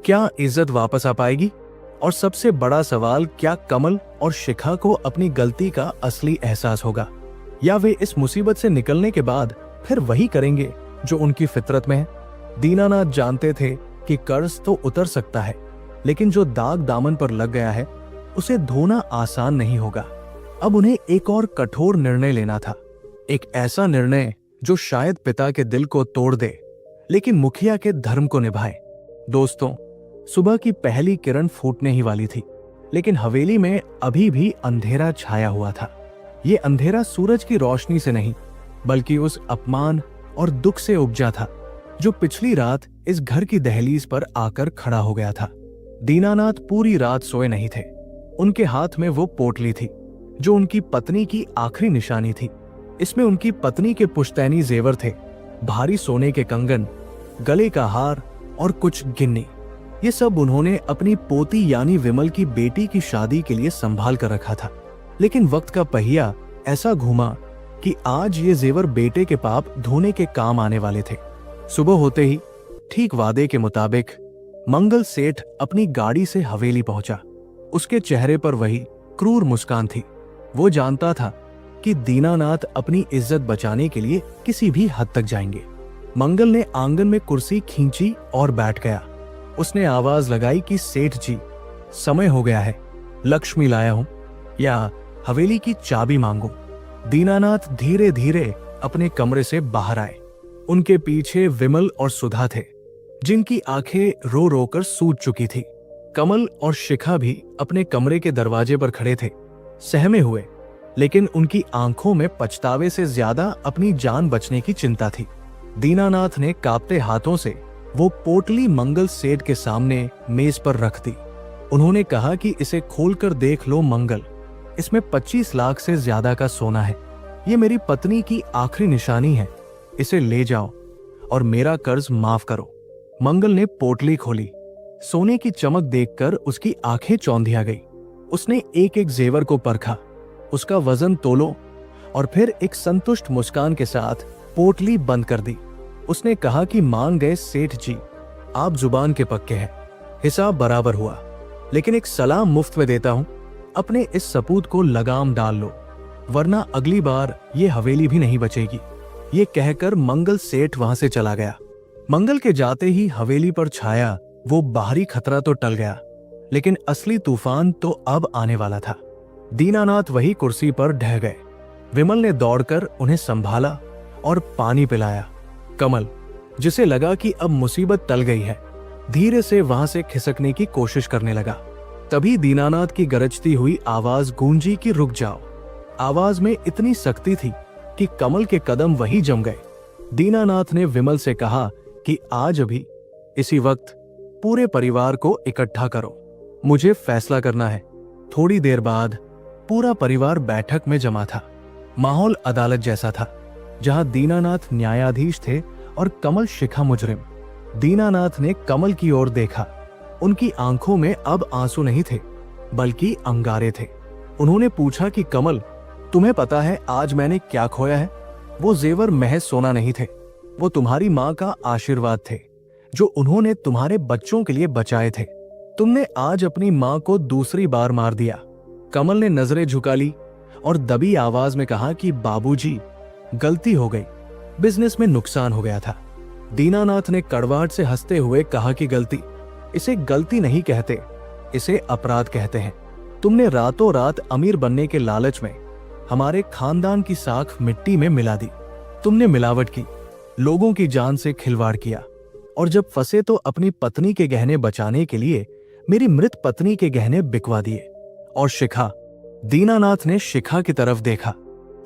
क्या इज्जत वापस आ पाएगी? और सबसे बड़ा सवाल, क्या कमल और शिखा को अपनी गलती का असली एहसास होगा, या वे इस मुसीबत से निकलने के बाद फिर वही करेंगे जो उनकी फितरत में है? दीनानाथ जानते थे कि कर्ज तो उतर सकता है, लेकिन जो दाग दामन पर लग गया है उसे धोना आसान नहीं होगा। अब उन्हें एक और कठोर निर्णय लेना था, एक ऐसा निर्णय जो शायद पिता के दिल को तोड़ दे लेकिन मुखिया के धर्म को निभाए। दोस्तों, सुबह की पहली किरण फूटने ही वाली थी, लेकिन हवेली में अभी भी अंधेरा छाया हुआ था। ये अंधेरा सूरज की रोशनी से नहीं, बल्कि उस अपमान और दुख से उपजा था जो पिछली रात इस घर की दहलीज पर आकर खड़ा हो गया था। दीनानाथ पूरी रात सोए नहीं थे। उनके हाथ में वो पोटली थी जो उनकी पत्नी की आखिरी निशानी थी। इसमें उनकी पत्नी के पुश्तैनी जेवर थे, भारी सोने के कंगन, गले का हार और कुछ गिन्नी। ये सब उन्होंने अपनी पोती यानी विमल की बेटी की शादी के लिए संभाल कर रखा था। लेकिन वक्त का पहिया ऐसा घूमा कि आज ये जेवर बेटे के पाप धोने के काम आने वाले थे। सुबह होते ही ठीक वादे के मुताबिक मंगल सेठ अपनी गाड़ी से हवेली पहुंचा। उसके चेहरे पर वही क्रूर मुस्कान थी। वो जानता था कि दीनानाथ अपनी इज्जत बचाने के लिए किसी भी हद तक जाएंगे। मंगल ने आंगन में कुर्सी खींची और बैठ गया। उसने आवाज लगाई कि सेठ जी, समय हो गया है, लक्ष्मी लाया हूं या हवेली की चाबी मांगो। दीनानाथ धीरे धीरे अपने कमरे से बाहर आए। उनके पीछे विमल और सुधा थे, जिनकी आंखें रो रो कर सूज चुकी थी। कमल और शिखा भी अपने कमरे के दरवाजे पर खड़े थे, सहमे हुए, लेकिन उनकी आंखों में पछतावे से ज्यादा अपनी जान बचने की चिंता थी। दीनानाथ ने कांपते हाथों से वो पोटली मंगल सेठ के सामने मेज पर रख दी। उन्होंने कहा कि इसे खोलकर देख लो मंगल, इसमें 25 लाख से ज्यादा का सोना है। ये मेरी पत्नी की आखिरी निशानी है, इसे ले जाओ और मेरा कर्ज माफ करो। मंगल ने पोटली खोली। सोने की चमक देखकर उसकी आंखें चौंधिया गई। उसने एक एक जेवर को परखा, उसका वजन तोलो और फिर एक संतुष्ट मुस्कान के साथ पोटली बंद कर दी। उसने कहा कि मान गए सेठ जी, आप जुबान के पक्के हैं, हिसाब बराबर हुआ, लेकिन एक सलाम मुफ्त में देता हूं, अपने इस सपूत को लगाम डाल लो, वरना अगली बार ये हवेली भी नहीं बचेगी। ये कहकर मंगल सेठ वहां से चला गया। मंगल के जाते ही हवेली पर छाया वो बाहरी खतरा तो टल गया, लेकिन असली तूफान तो अब आने वाला था। दीनानाथ वही कुर्सी पर ढह गए। विमल ने दौड़कर उन्हें संभाला और पानी पिलाया। कमल, जिसे लगा कि अब मुसीबत टल गई है, धीरे से वहां से खिसकने की कोशिश करने लगा। तभी दीनानाथ की गरजती हुई आवाज गूंजी कि रुक जाओ। आवाज में इतनी सख्ती थी कि कमल के कदम वही जम गए। दीनानाथ ने विमल से कहा कि आज अभी इसी वक्त पूरे परिवार को इकट्ठा करो, मुझे फैसला करना है। थोड़ी देर बाद पूरा परिवार बैठक में जमा था। माहौल अदालत जैसा था, जहां दीनानाथ न्यायाधीश थे और कमल शिखा मुजरिम। दीनानाथ ने कमल की ओर देखा। उनकी आंखों में अब आंसू नहीं थे, बल्कि अंगारे थे। उन्होंने पूछा कि कमल, तुम्हें पता है आज मैंने क्या खोया है? वो जेवर महज सोना नहीं थे, वो तुम्हारी माँ का आशीर्वाद थे, जो उन्होंने तुम्हारे बच्चों के लिए बचाए थे। तुमने आज अपनी माँ को दूसरी बार मार दिया। कमल ने नजरें झुका ली और दबी आवाज में कहा कि बाबूजी, गलती हो गई, बिजनेस में नुकसान हो गया था। दीनानाथ ने कड़वाहट से हंसते हुए कहा कि गलती, इसे गलती नहीं कहते, इसे अपराध कहते हैं। तुमने रातों रात अमीर बनने के लालच में हमारे खानदान की साख मिट्टी में मिला दी। तुमने मिलावट की, लोगों की जान से खिलवाड़ किया, और जब फंसे तो अपनी पत्नी के गहने बचाने के लिए मेरी मृत पत्नी के गहने बिकवा दिए। और शिखा, दीनानाथ ने शिखा की तरफ देखा।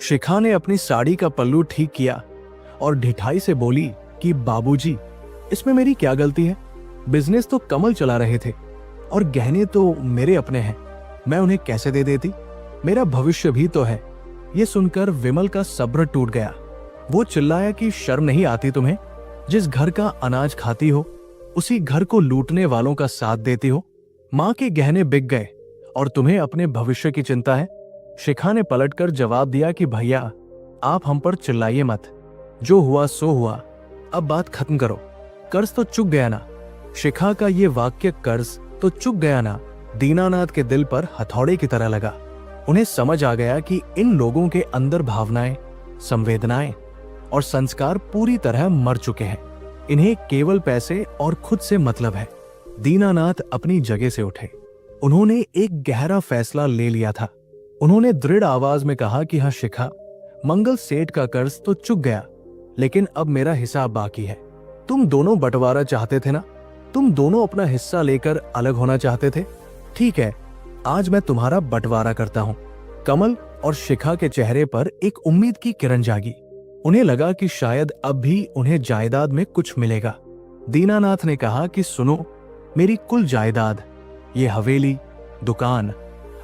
शिखा ने अपनी साड़ी का पल्लू ठीक किया और ढिठाई से बोली कि बाबूजी, इसमें मेरी क्या गलती है? बिजनेस तो कमल चला रहे थे और गहने तो मेरे अपने हैं, मैं उन्हें कैसे दे देती? मेरा भविष्य भी तो है। ये सुनकर विमल का सब्र टूट गया। वो चिल्लाया कि शर्म नहीं आती तुम्हें? जिस घर का अनाज खाती हो उसी घर को लूटने वालों का साथ देती हो। माँ के गहने बिक गए और तुम्हें अपने भविष्य की चिंता है। शिखा ने पलटकर जवाब दिया कि भैया, आप हम पर चिल्लाइए मत, जो हुआ सो हुआ, अब बात खत्म करो। कर्ज तो चुक गया ना। शिखा का ये वाक्य कर्ज तो चुक गया ना दीनानाथ के दिल पर हथौड़े की तरह लगा। उन्हें समझ आ गया कि इन लोगों के अंदर भावनाएं, संवेदनाएं और संस्कार पूरी तरह मर चुके हैं। इन्हें केवल पैसे और खुद से मतलब है। दीनानाथ अपनी जगह से उठे। उन्होंने एक गहरा फैसला ले लिया था। उन्होंने दृढ़ आवाज में कहा कि हाँ शिखा, मंगल सेठ का कर्ज तो चुक गया, लेकिन अब मेरा हिसाब बाकी है। तुम दोनों बंटवारा चाहते थे ना? तुम दोनों अपना हिस्सा लेकर अलग होना चाहते थे। ठीक है, आज मैं तुम्हारा बंटवारा करता हूं। कमल और शिखा के चेहरे पर एक उम्मीद की किरण जागी। उन्हें लगा कि शायद अब भी उन्हें जायदाद में कुछ मिलेगा। दीनानाथ ने कहा कि सुनो, मेरी कुल जायदाद, ये हवेली, दुकान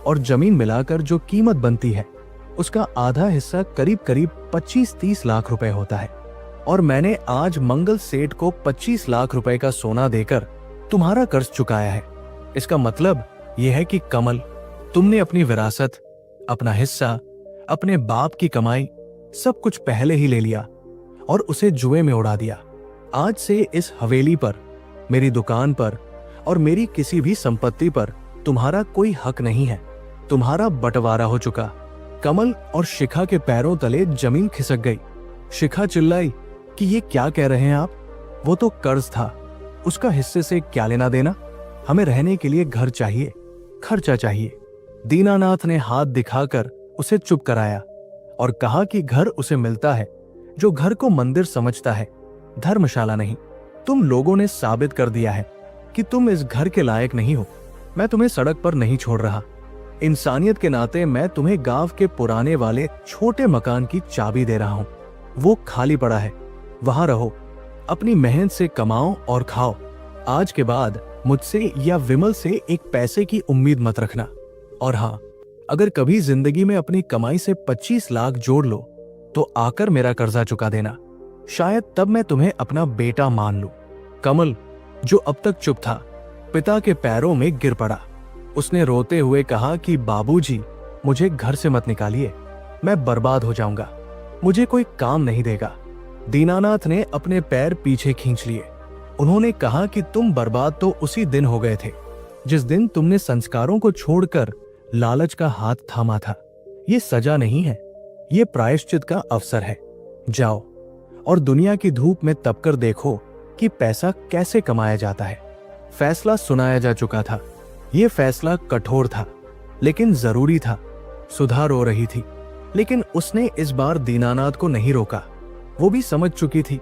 और जमीन मिलाकर जो कीमत बनती है, उसका आधा हिस्सा करीब करीब 25-30 लाख रुपए होता है। और मैंने आज मंगल सेठ को 25 लाख रुपए का सोना देकर तुम्हारा कर्ज चुकाया है। इसका मतलब यह है कि कमल, तुमने अपनी विरासत, अपना हिस्सा, अपने बाप की कमाई, सब कुछ पहले ही ले लिया और उसे जुए में उड़ा दिया। आज से इस हवेली पर, मेरी दुकान पर और मेरी किसी भी संपत्ति पर तुम्हारा कोई हक नहीं है। तुम्हारा बंटवारा हो चुका। कमल और शिखा के पैरों तले जमीन खिसक गई। शिखा चिल्लाई कि ये क्या कह रहे हैं आप? वो तो कर्ज था, उसका हिस्से से क्या लेना देना? हमें रहने के लिए घर चाहिए, खर्चा चाहिए। दीनानाथ ने हाथ दिखाकर उसे चुप कराया और कहा कि घर उसे मिलता है जो घर को मंदिर समझता है, धर्मशाला नहीं। तुम लोगों ने साबित कर दिया है कि तुम इस घर के लायक नहीं हो। मैं तुम्हें सड़क पर नहीं छोड़ रहा। इंसानियत के नाते मैं तुम्हें गांव के पुराने वाले छोटे मकान की चाबी दे रहा हूं। वो खाली पड़ा है, वहां रहो, अपनी मेहनत से कमाओ और खाओ। आज के बाद मुझसे या विमल से एक पैसे की उम्मीद मत रखना। और हाँ, अगर कभी जिंदगी में अपनी कमाई से 25 लाख जोड़ लो तो आकर मेरा कर्जा चुका देना। शायद तब मैं तुम्हें अपना बेटा मान लूं। कमल, जो अब तक चुप था, पिता के पैरों में गिर पड़ा। उसने रोते हुए कहा कि बाबूजी, मुझे घर से मत निकालिए, मैं बर्बाद हो जाऊंगा, मुझे कोई काम नहीं देगा। दीनानाथ ने अपने पैर पीछे खींच लिए। उन्होंने कहा कि तुम बर्बाद तो उसी दिन हो गए थे जिस दिन तुमने संस्कारों को छोड़कर लालच का हाथ थामा था। ये सजा नहीं है, ये प्रायश्चित का अवसर है। जाओ और दुनिया की धूप में तपकर देखो कि पैसा कैसे कमाया जाता है। फैसला सुनाया जा चुका था। ये फैसला कठोर था लेकिन जरूरी था। सुधा रो रही थी, लेकिन उसने इस बार दीनानाथ को नहीं रोका। वो भी समझ चुकी थी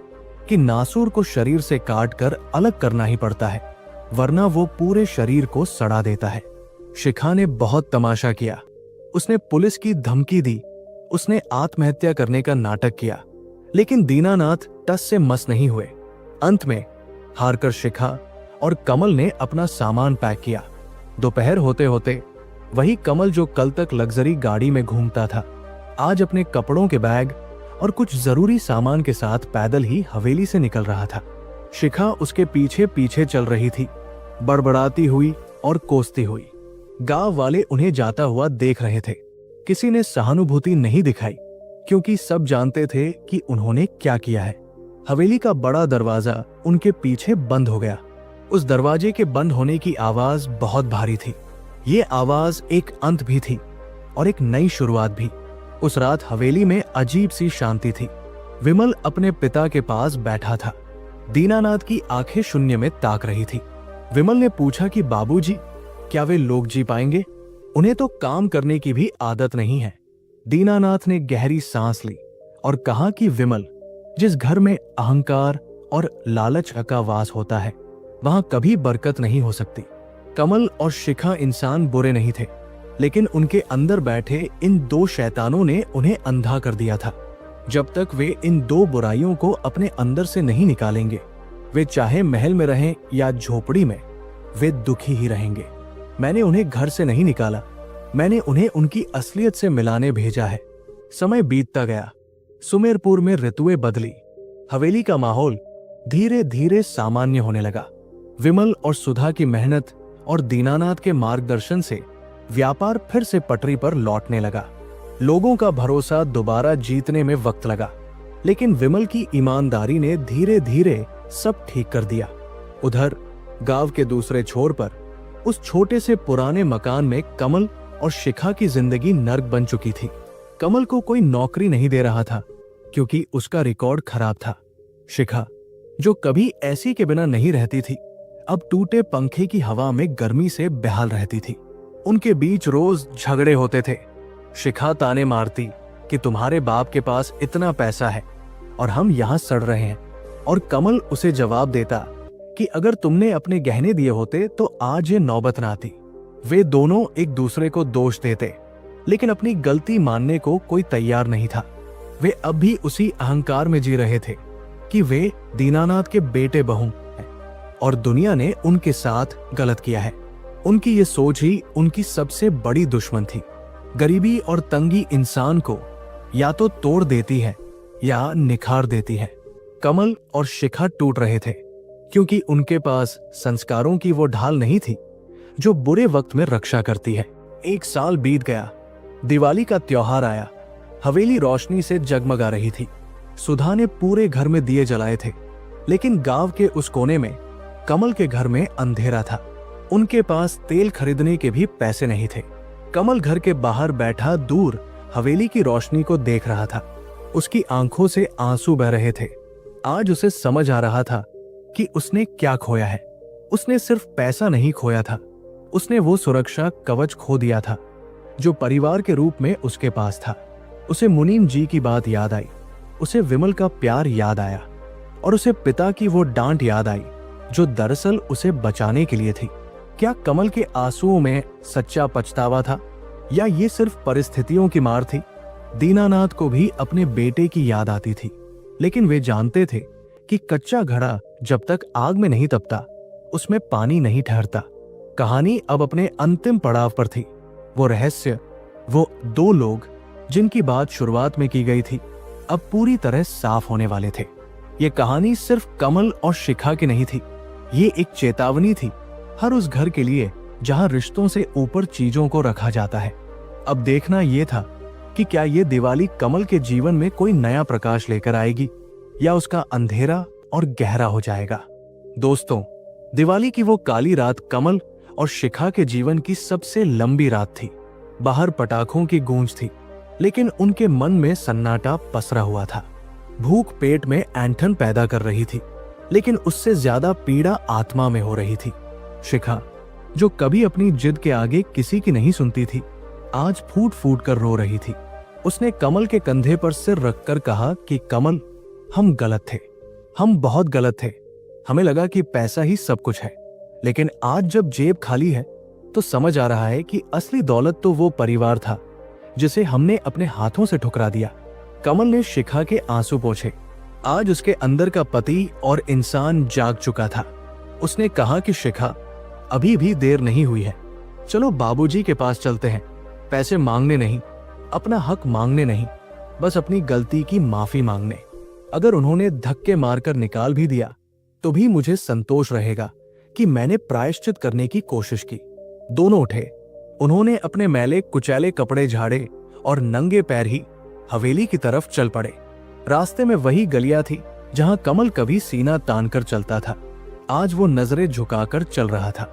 कि नासूर को शरीर से काटकर अलग करना ही पड़ता है, वरना वो पूरे शरीर को सड़ा देता है। शिखा ने बहुत तमाशा किया। उसने पुलिस की धमकी दी, उसने आत्महत्या करने का नाटक किया, लेकिन दीनानाथ टस से मस नहीं हुए। अंत में हारकर शिखा और कमल ने अपना सामान पैक किया। दोपहर होते होते वही कमल जो कल तक लग्जरी गाड़ी में घूमता था, आज अपने कपड़ों के बैग और कुछ जरूरी सामान के साथ पैदल ही हवेली से निकल रहा था। शिखा उसके पीछे पीछे चल रही थी, बड़बड़ाती हुई और कोसती हुई। गांव वाले उन्हें जाता हुआ देख रहे थे। किसी ने सहानुभूति नहीं दिखाई, क्योंकि सब जानते थे कि उन्होंने क्या किया है। हवेली का बड़ा दरवाजा उनके पीछे बंद हो गया। उस दरवाजे के बंद होने की आवाज बहुत भारी थी। ये आवाज एक अंत भी थी और एक नई शुरुआत भी। उस रात हवेली में अजीब सी शांति थी। विमल अपने पिता के पास बैठा था। दीनानाथ की आंखें शून्य में ताक रही थी। विमल ने पूछा कि बाबूजी, क्या वे लोग जी पाएंगे? उन्हें तो काम करने की भी आदत नहीं है। दीनानाथ ने गहरी सांस ली और कहा कि विमल, जिस घर में अहंकार और लालच का वास होता है, वहां कभी बरकत नहीं हो सकती। कमल और शिखा इंसान बुरे नहीं थे, लेकिन उनके अंदर बैठे इन दो शैतानों ने उन्हें अंधा कर दिया था। जब तक वे इन दो बुराइयों को अपने अंदर से नहीं निकालेंगे, वे चाहे महल में रहें या झोपड़ी में, वे दुखी ही रहेंगे। मैंने उन्हें घर से नहीं निकाला, मैंने उन्हें उनकी असलियत से मिलाने भेजा है। समय बीतता गया। सुमेरपुर में ऋतुएं बदली। हवेली का माहौल धीरे धीरे सामान्य होने लगा। विमल और सुधा की मेहनत और दीनानाथ के मार्गदर्शन से व्यापार फिर से पटरी पर लौटने लगा। लोगों का भरोसा दोबारा जीतने में वक्त लगा, लेकिन विमल की ईमानदारी ने धीरे धीरे सब ठीक कर दिया। उधर गांव के दूसरे छोर पर उस छोटे से पुराने मकान में कमल और शिखा की जिंदगी नर्क बन चुकी थी। कमल को कोई नौकरी नहीं दे रहा था क्योंकि उसका रिकॉर्ड खराब था। शिखा, जो कभी ऐसी के बिना नहीं रहती थी, अब टूटे पंखे की हवा में गर्मी से बेहाल रहती थी। उनके बीच रोज झगड़े होते थे। शिखा ताने मारती कि तुम्हारे बाप के पास इतना पैसा है और हम यहां सड़ रहे हैं, और कमल उसे जवाब देता कि अगर तुमने अपने गहने दिए होते तो आज ये नौबत ना आती। वे दोनों एक दूसरे को दोष देते, लेकिन अपनी गलती मानने को कोई तैयार नहीं था। वे अब भी उसी अहंकार में जी रहे थे कि वे दीनानाथ के बेटे बहू हैं और दुनिया ने उनके साथ गलत किया है। उनकी ये सोच ही उनकी सबसे बड़ी दुश्मन थी। गरीबी और तंगी इंसान को या तो तोड़ देती है या निखार देती है। कमल और शिखा टूट रहे थे क्योंकि उनके पास संस्कारों की वो ढाल नहीं थी जो बुरे वक्त में रक्षा करती है। एक साल बीत गया। दिवाली का त्योहार आया। हवेली रोशनी से जगमगा रही थी। सुधा ने पूरे घर में दिए जलाए थे, लेकिन गांव के उस कोने में कमल के घर में अंधेरा था। उनके पास तेल खरीदने के भी पैसे नहीं थे। कमल घर के बाहर बैठा दूर हवेली की रोशनी को देख रहा था। उसकी आंखों से आंसू बह रहे थे। आज उसे समझ आ रहा था कि उसने क्या खोया है। उसने सिर्फ पैसा नहीं खोया था, उसने वो सुरक्षा कवच खो दिया था जो परिवार के रूप में उसके पास था। उसे मुनीम जी की बात याद आई, उसे विमल का प्यार याद आया, और उसे पिता की वो डांट याद आई जो दरअसल उसे बचाने के लिए थी। क्या कमल के आंसुओं में सच्चा पछतावा था या ये सिर्फ परिस्थितियों की मार थी? दीनानाथ को भी अपने बेटे की याद आती थी, लेकिन वे जानते थे कि कच्चा घड़ा जब तक आग में नहीं तपता, उसमें पानी नहीं ठहरता। कहानी अब अपने अंतिम पड़ाव पर थी। वो रहस्य, वो दो लोग जिनकी बात शुरुआत में की गई थी, अब पूरी तरह साफ होने वाले थे। ये कहानी सिर्फ कमल और शिखा की नहीं थी, ये एक चेतावनी थी हर उस घर के लिए जहां रिश्तों से ऊपर चीजों को रखा जाता है। अब देखना यह था कि क्या ये दिवाली कमल के जीवन में कोई नया प्रकाश लेकर आएगी या उसका अंधेरा और गहरा हो जाएगा। दोस्तों, दिवाली की वो काली रात कमल और शिखा के जीवन की सबसे लंबी रात थी। बाहर पटाखों की गूंज थी, लेकिन उनके मन में सन्नाटा पसरा हुआ था। भूख पेट में ऐंठन पैदा कर रही थी, लेकिन उससे ज्यादा पीड़ा आत्मा में हो रही थी। शिखा, जो कभी अपनी जिद के आगे किसी की नहीं सुनती थी, आज फूट फूट कर रो रही थी। उसने कमल के कंधे पर सिर रखकर कहा कि कमल, हम गलत थे, हम बहुत गलत थे। हमें लगा कि पैसा ही सब कुछ है, लेकिन आज जब जेब खाली है तो समझ आ रहा है कि असली दौलत तो वो परिवार था जिसे हमने अपने हाथों से ठुकरा दिया। कमल ने शिखा के आंसू पोंछे। आज उसके अंदर का पति और इंसान जाग चुका था। उसने कहा कि शिखा, अभी भी देर नहीं हुई है, चलो बाबूजी के पास चलते हैं। पैसे मांगने नहीं, अपना हक मांगने नहीं, बस अपनी गलती की माफी मांगने। अगर उन्होंने धक्के मारकर निकाल भी दिया तो भी मुझे संतोष रहेगा कि मैंने प्रायश्चित करने की कोशिश की। दोनों उठे। उन्होंने अपने मैले कुचैले कपड़े झाड़े और नंगे पैर ही हवेली की तरफ चल पड़े। रास्ते में वही गलियां थी जहां कमल कभी सीना तानकर चलता था। आज वो नजरें झुकाकर चल रहा था।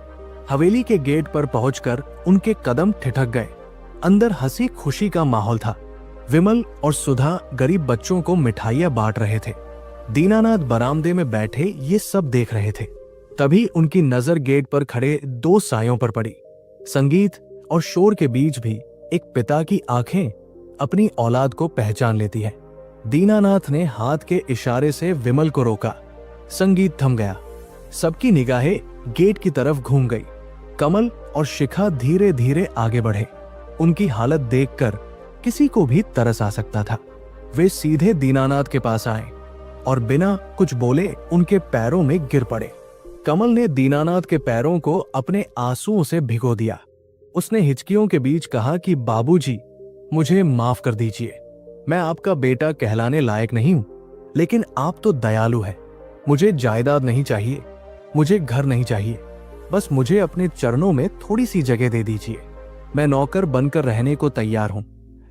हवेली के गेट पर पहुंचकर उनके कदम ठिठक गए। अंदर हंसी खुशी का माहौल था। विमल और सुधा गरीब बच्चों को मिठाइयां बांट रहे थे। दीनानाथ बरामदे में बैठे ये सब देख रहे थे। तभी उनकी नजर गेट पर खड़े दो सायों पर पड़ी। संगीत और शोर के बीच भी एक पिता की आंखें अपनी औलाद को पहचान लेती है। दीनानाथ ने हाथ के इशारे से विमल को रोका। संगीत थम गया। सबकी निगाहें गेट की तरफ घूम गई। कमल और शिखा धीरे धीरे आगे बढ़े। उनकी हालत देखकर किसी को भी तरस आ सकता था। वे सीधे दीनानाथ के पास आए और बिना कुछ बोले उनके पैरों में गिर पड़े। कमल ने दीनानाथ के पैरों को अपने आंसुओं से भिगो दिया। उसने हिचकियों के बीच कहा कि बाबूजी, मुझे माफ कर दीजिए। मैं आपका बेटा कहलाने लायक नहीं हूं, लेकिन आप तो दयालु हैं। मुझे जायदाद नहीं चाहिए, मुझे घर नहीं चाहिए, बस मुझे अपने चरणों में थोड़ी सी जगह दे दीजिए। मैं नौकर बनकर रहने को तैयार हूं,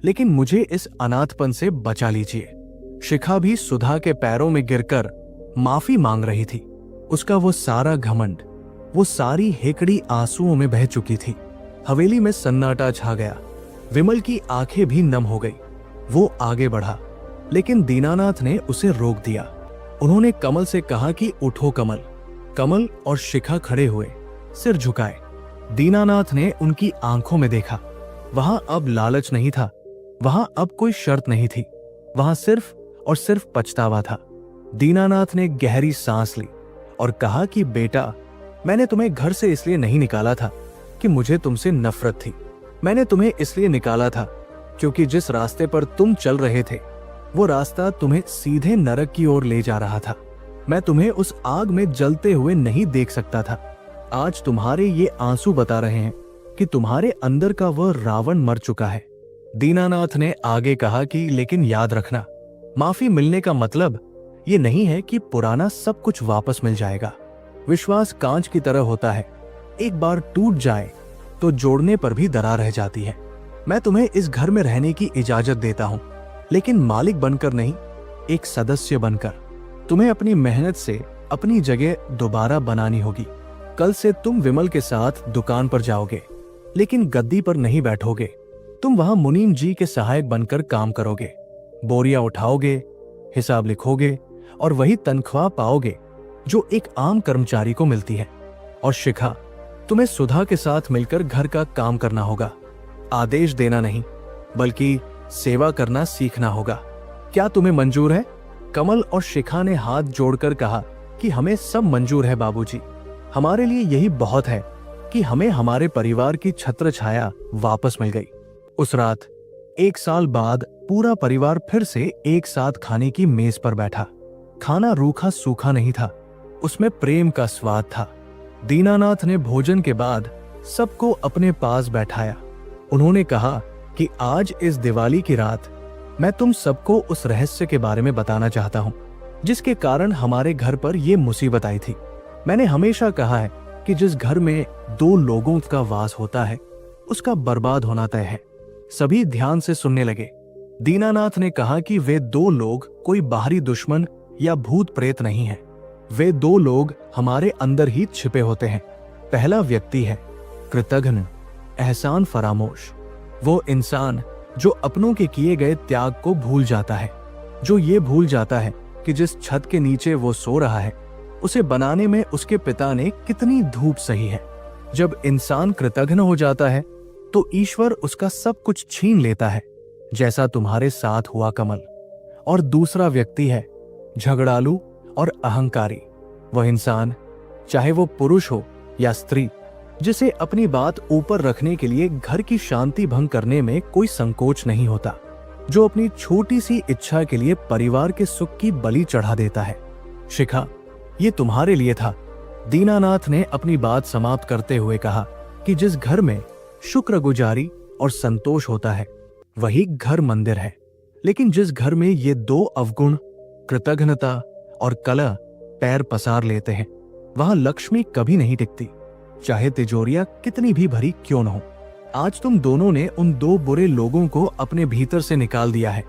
लेकिन मुझे इस अनाथपन से बचा लीजिए। शिखा भी सुधा के पैरों में गिरकर माफी मांग रही थी। उसका वो सारा घमंड, वो सारी हेकड़ी आंसुओं में बह चुकी थी। हवेली में सन्नाटा छा गया। विमल की आंखें भी नम हो गई। वो आगे बढ़ा, लेकिन दीनानाथ ने उसे रोक दिया। उन्होंने कमल से कहा कि उठो कमल। कमल और शिखा खड़े हुए, सिर झुकाए। दीनानाथ ने उनकी आंखों में देखा। वहां अब लालच नहीं था, वहां अब कोई शर्त नहीं थी, वहां सिर्फ और सिर्फ पछतावा था। दीनानाथ ने गहरी सांस ली और कहा कि बेटा, मैंने तुम्हें घर से इसलिए नहीं निकाला था कि मुझे तुमसे नफरत थी। मैंने तुम्हें इसलिए निकाला था क्योंकि जिस रास्ते पर तुम चल रहे थे वो रास्ता तुम्हें सीधे नरक की ओर ले जा रहा था। मैं तुम्हें उस आग में जलते हुए नहीं देख सकता था। आज तुम्हारे ये आंसू बता रहे हैं कि तुम्हारे अंदर का वह रावण मर चुका है। दीनानाथ ने आगे कहा कि लेकिन याद रखना, माफी मिलने का मतलब ये नहीं है कि पुराना सब कुछ वापस मिल जाएगा। विश्वास कांच की तरह होता है, एक बार टूट जाए तो जोड़ने पर भी दरार रह जाती है। मैं तुम्हें इस घर में रहने की इजाजत देता हूं, लेकिन मालिक बनकर नहीं, एक सदस्य बनकर। तुम्हें अपनी मेहनत से अपनी जगह दोबारा बनानी होगी। कल से तुम विमल के साथ दुकान पर जाओगे, लेकिन गद्दी पर नहीं बैठोगे। तुम वहां मुनीम जी के सहायक बनकर काम करोगे, बोरियां उठाओगे, हिसाब लिखोगे और वही तनख्वाह पाओगे जो एक आम कर्मचारी को मिलती है। और शिखा, तुम्हें सुधा के साथ मिलकर घर का काम करना होगा। आदेश देना नहीं, बल्कि सेवा करना सीखना होगा। क्या तुम्हें मंजूर है? कमल और शिखा ने हाथ जोड़कर कहा कि हमें सब मंजूर है बाबूजी। हमारे लिए यही बहुत है कि हमें हमारे परिवार की छत्र छाया वापस मिल गई। उस रात 1 साल बाद पूरा परिवार फिर से एक साथ खाने की मेज पर बैठा। खाना रूखा सूखा नहीं था, उसमें प्रेम का स्वाद था। दीनानाथ ने भोजन के बाद सबको अपने पास बैठाया। उन्होंने कहा कि आज इस दिवाली की रात मैं तुम सबको उस रहस्य के बारे में बताना चाहता हूं जिसके कारण हमारे घर पर यह मुसीबत आई थी। मैंने हमेशा कहा है कि जिस घर में 2 लोगों का वास होता है उसका बर्बाद होना तय है। सभी ध्यान से सुनने लगे। दीनानाथ ने कहा कि वे 2 लोग कोई बाहरी दुश्मन या भूत प्रेत नहीं है। वे 2 लोग हमारे अंदर ही छिपे होते हैं। पहला व्यक्ति है कृतघ्न, एहसान फरामोश। वो इंसान जो अपनों के किए गए त्याग को भूल जाता है, जो ये भूल जाता है कि जिस छत के नीचे वो सो रहा है उसे बनाने में उसके पिता ने कितनी धूप सही है। जब इंसान कृतघ्न हो जाता है तो ईश्वर उसका सब कुछ छीन लेता है, जैसा तुम्हारे साथ हुआ कमल। और दूसरा व्यक्ति है झगड़ालू और अहंकारी। वह इंसान, चाहे वो पुरुष हो या स्त्री, जिसे अपनी बात ऊपर रखने के लिए घर की शांति भंग करने में कोई संकोच नहीं होता, जो अपनी छोटी सी इच्छा के लिए परिवार के सुख की बलि चढ़ा देता है। शिखा, ये तुम्हारे लिए था। दीनानाथ ने अपनी बात समाप्त करते हुए कहा कि जिस घर में शुक्रगुजारी और संतोष होता है वही घर मंदिर है। लेकिन जिस घर में ये 2 अवगुण, कृतघ्नता और कलह, पैर पसार लेते हैं वहां लक्ष्मी कभी नहीं टिकती, चाहे तिजोरियां कितनी भी भरी क्यों न हो। आज तुम दोनों ने उन 2 बुरे लोगों को अपने भीतर से निकाल दिया है,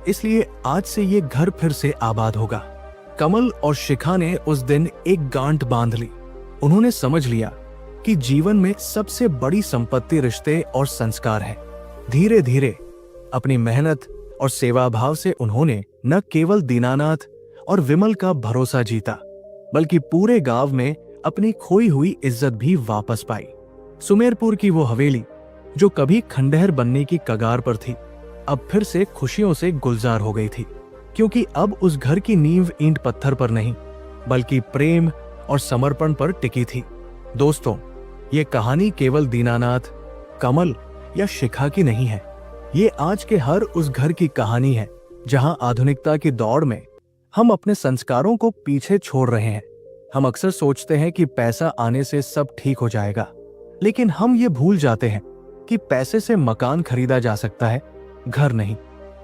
इसलिए आज से ये घर फिर से आबाद होगा। कमल और शिखा ने उस दिन एक गांठ बांध ली। उन्होंने समझ लिया कि जीवन में सबसे बड़ी संपत्ति रिश्ते और संस्कार है। धीरे धीरे अपनी मेहनत और सेवा भाव से उन्होंने न केवल दीनानाथ और विमल का भरोसा जीता, बल्कि पूरे गांव में अपनी खोई हुई इज्जत भी वापस पाई। सुमेरपुर की वो हवेली जो कभी खंडहर बनने की कगार पर थी, अब फिर से खुशियों से गुलजार हो गई थी, क्योंकि अब उस घर की नींव ईंट पत्थर पर नहीं बल्कि प्रेम और समर्पण पर टिकी थी। दोस्तों, ये कहानी केवल दीनानाथ, कमल या शिखा की नहीं है। ये आज के हर उस घर की कहानी है जहां आधुनिकता की दौड़ में हम अपने संस्कारों को पीछे छोड़ रहे हैं। हम अक्सर सोचते हैं कि पैसा आने से सब ठीक हो जाएगा, लेकिन हम ये भूल जाते हैं कि पैसे से मकान खरीदा जा सकता है, घर नहीं।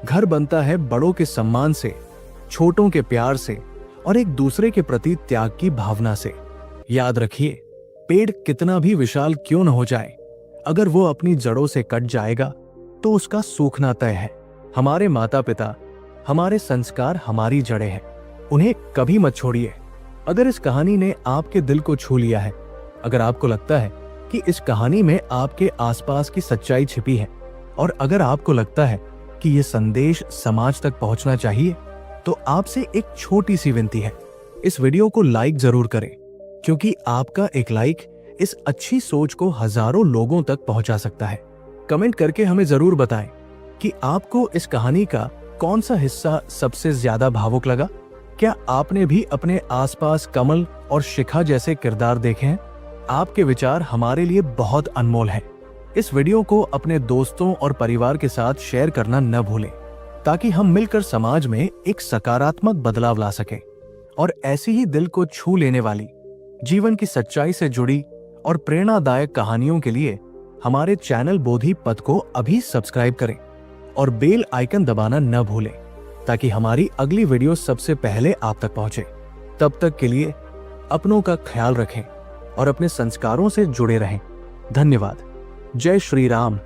घर बनता है बड़ों के सम्मान से, छोटों के प्यार से और एक दूसरे के प्रति त्याग की भावना से। याद रखिए, पेड़ कितना भी विशाल क्यों न हो जाए, अगर वो अपनी जड़ों से कट जाएगा तो उसका सूखना तय है। हमारे माता पिता, हमारे संस्कार हमारी जड़ें हैं, उन्हें कभी मत छोड़िए। अगर इस कहानी ने आपके दिल को छू लिया है, अगर आपको लगता है कि इस कहानी में आपके आसपास की सच्चाई छिपी है, और अगर आपको लगता है कि ये संदेश समाज तक पहुंचना चाहिए, तो आपसे एक छोटी सी विनती है, इस वीडियो को लाइक जरूर करें, क्योंकि आपका एक लाइक इस अच्छी सोच को हजारों लोगों तक पहुंचा सकता है। कमेंट करके हमें जरूर बताएं कि आपको इस कहानी का कौन सा हिस्सा सबसे ज्यादा भावुक लगा। क्या आपने भी अपने आसपास कमल और शिखा जैसे किरदार देखे हैं? आपके विचार हमारे लिए बहुत अनमोल हैं। इस वीडियो को अपने दोस्तों और परिवार के साथ शेयर करना न भूलें, ताकि हम मिलकर समाज में एक सकारात्मक बदलाव ला सकें। और ऐसी ही दिल को छू लेने वाली, जीवन की सच्चाई से जुड़ी और प्रेरणादायक कहानियों के लिए हमारे चैनल बोधि पथ को अभी सब्सक्राइब करें और बेल आइकन दबाना न भूलें, ताकि हमारी अगली वीडियो सबसे पहले आप तक पहुंचे। तब तक के लिए अपनों का ख्याल रखें और अपने संस्कारों से जुड़े रहें। धन्यवाद। जय श्री राम।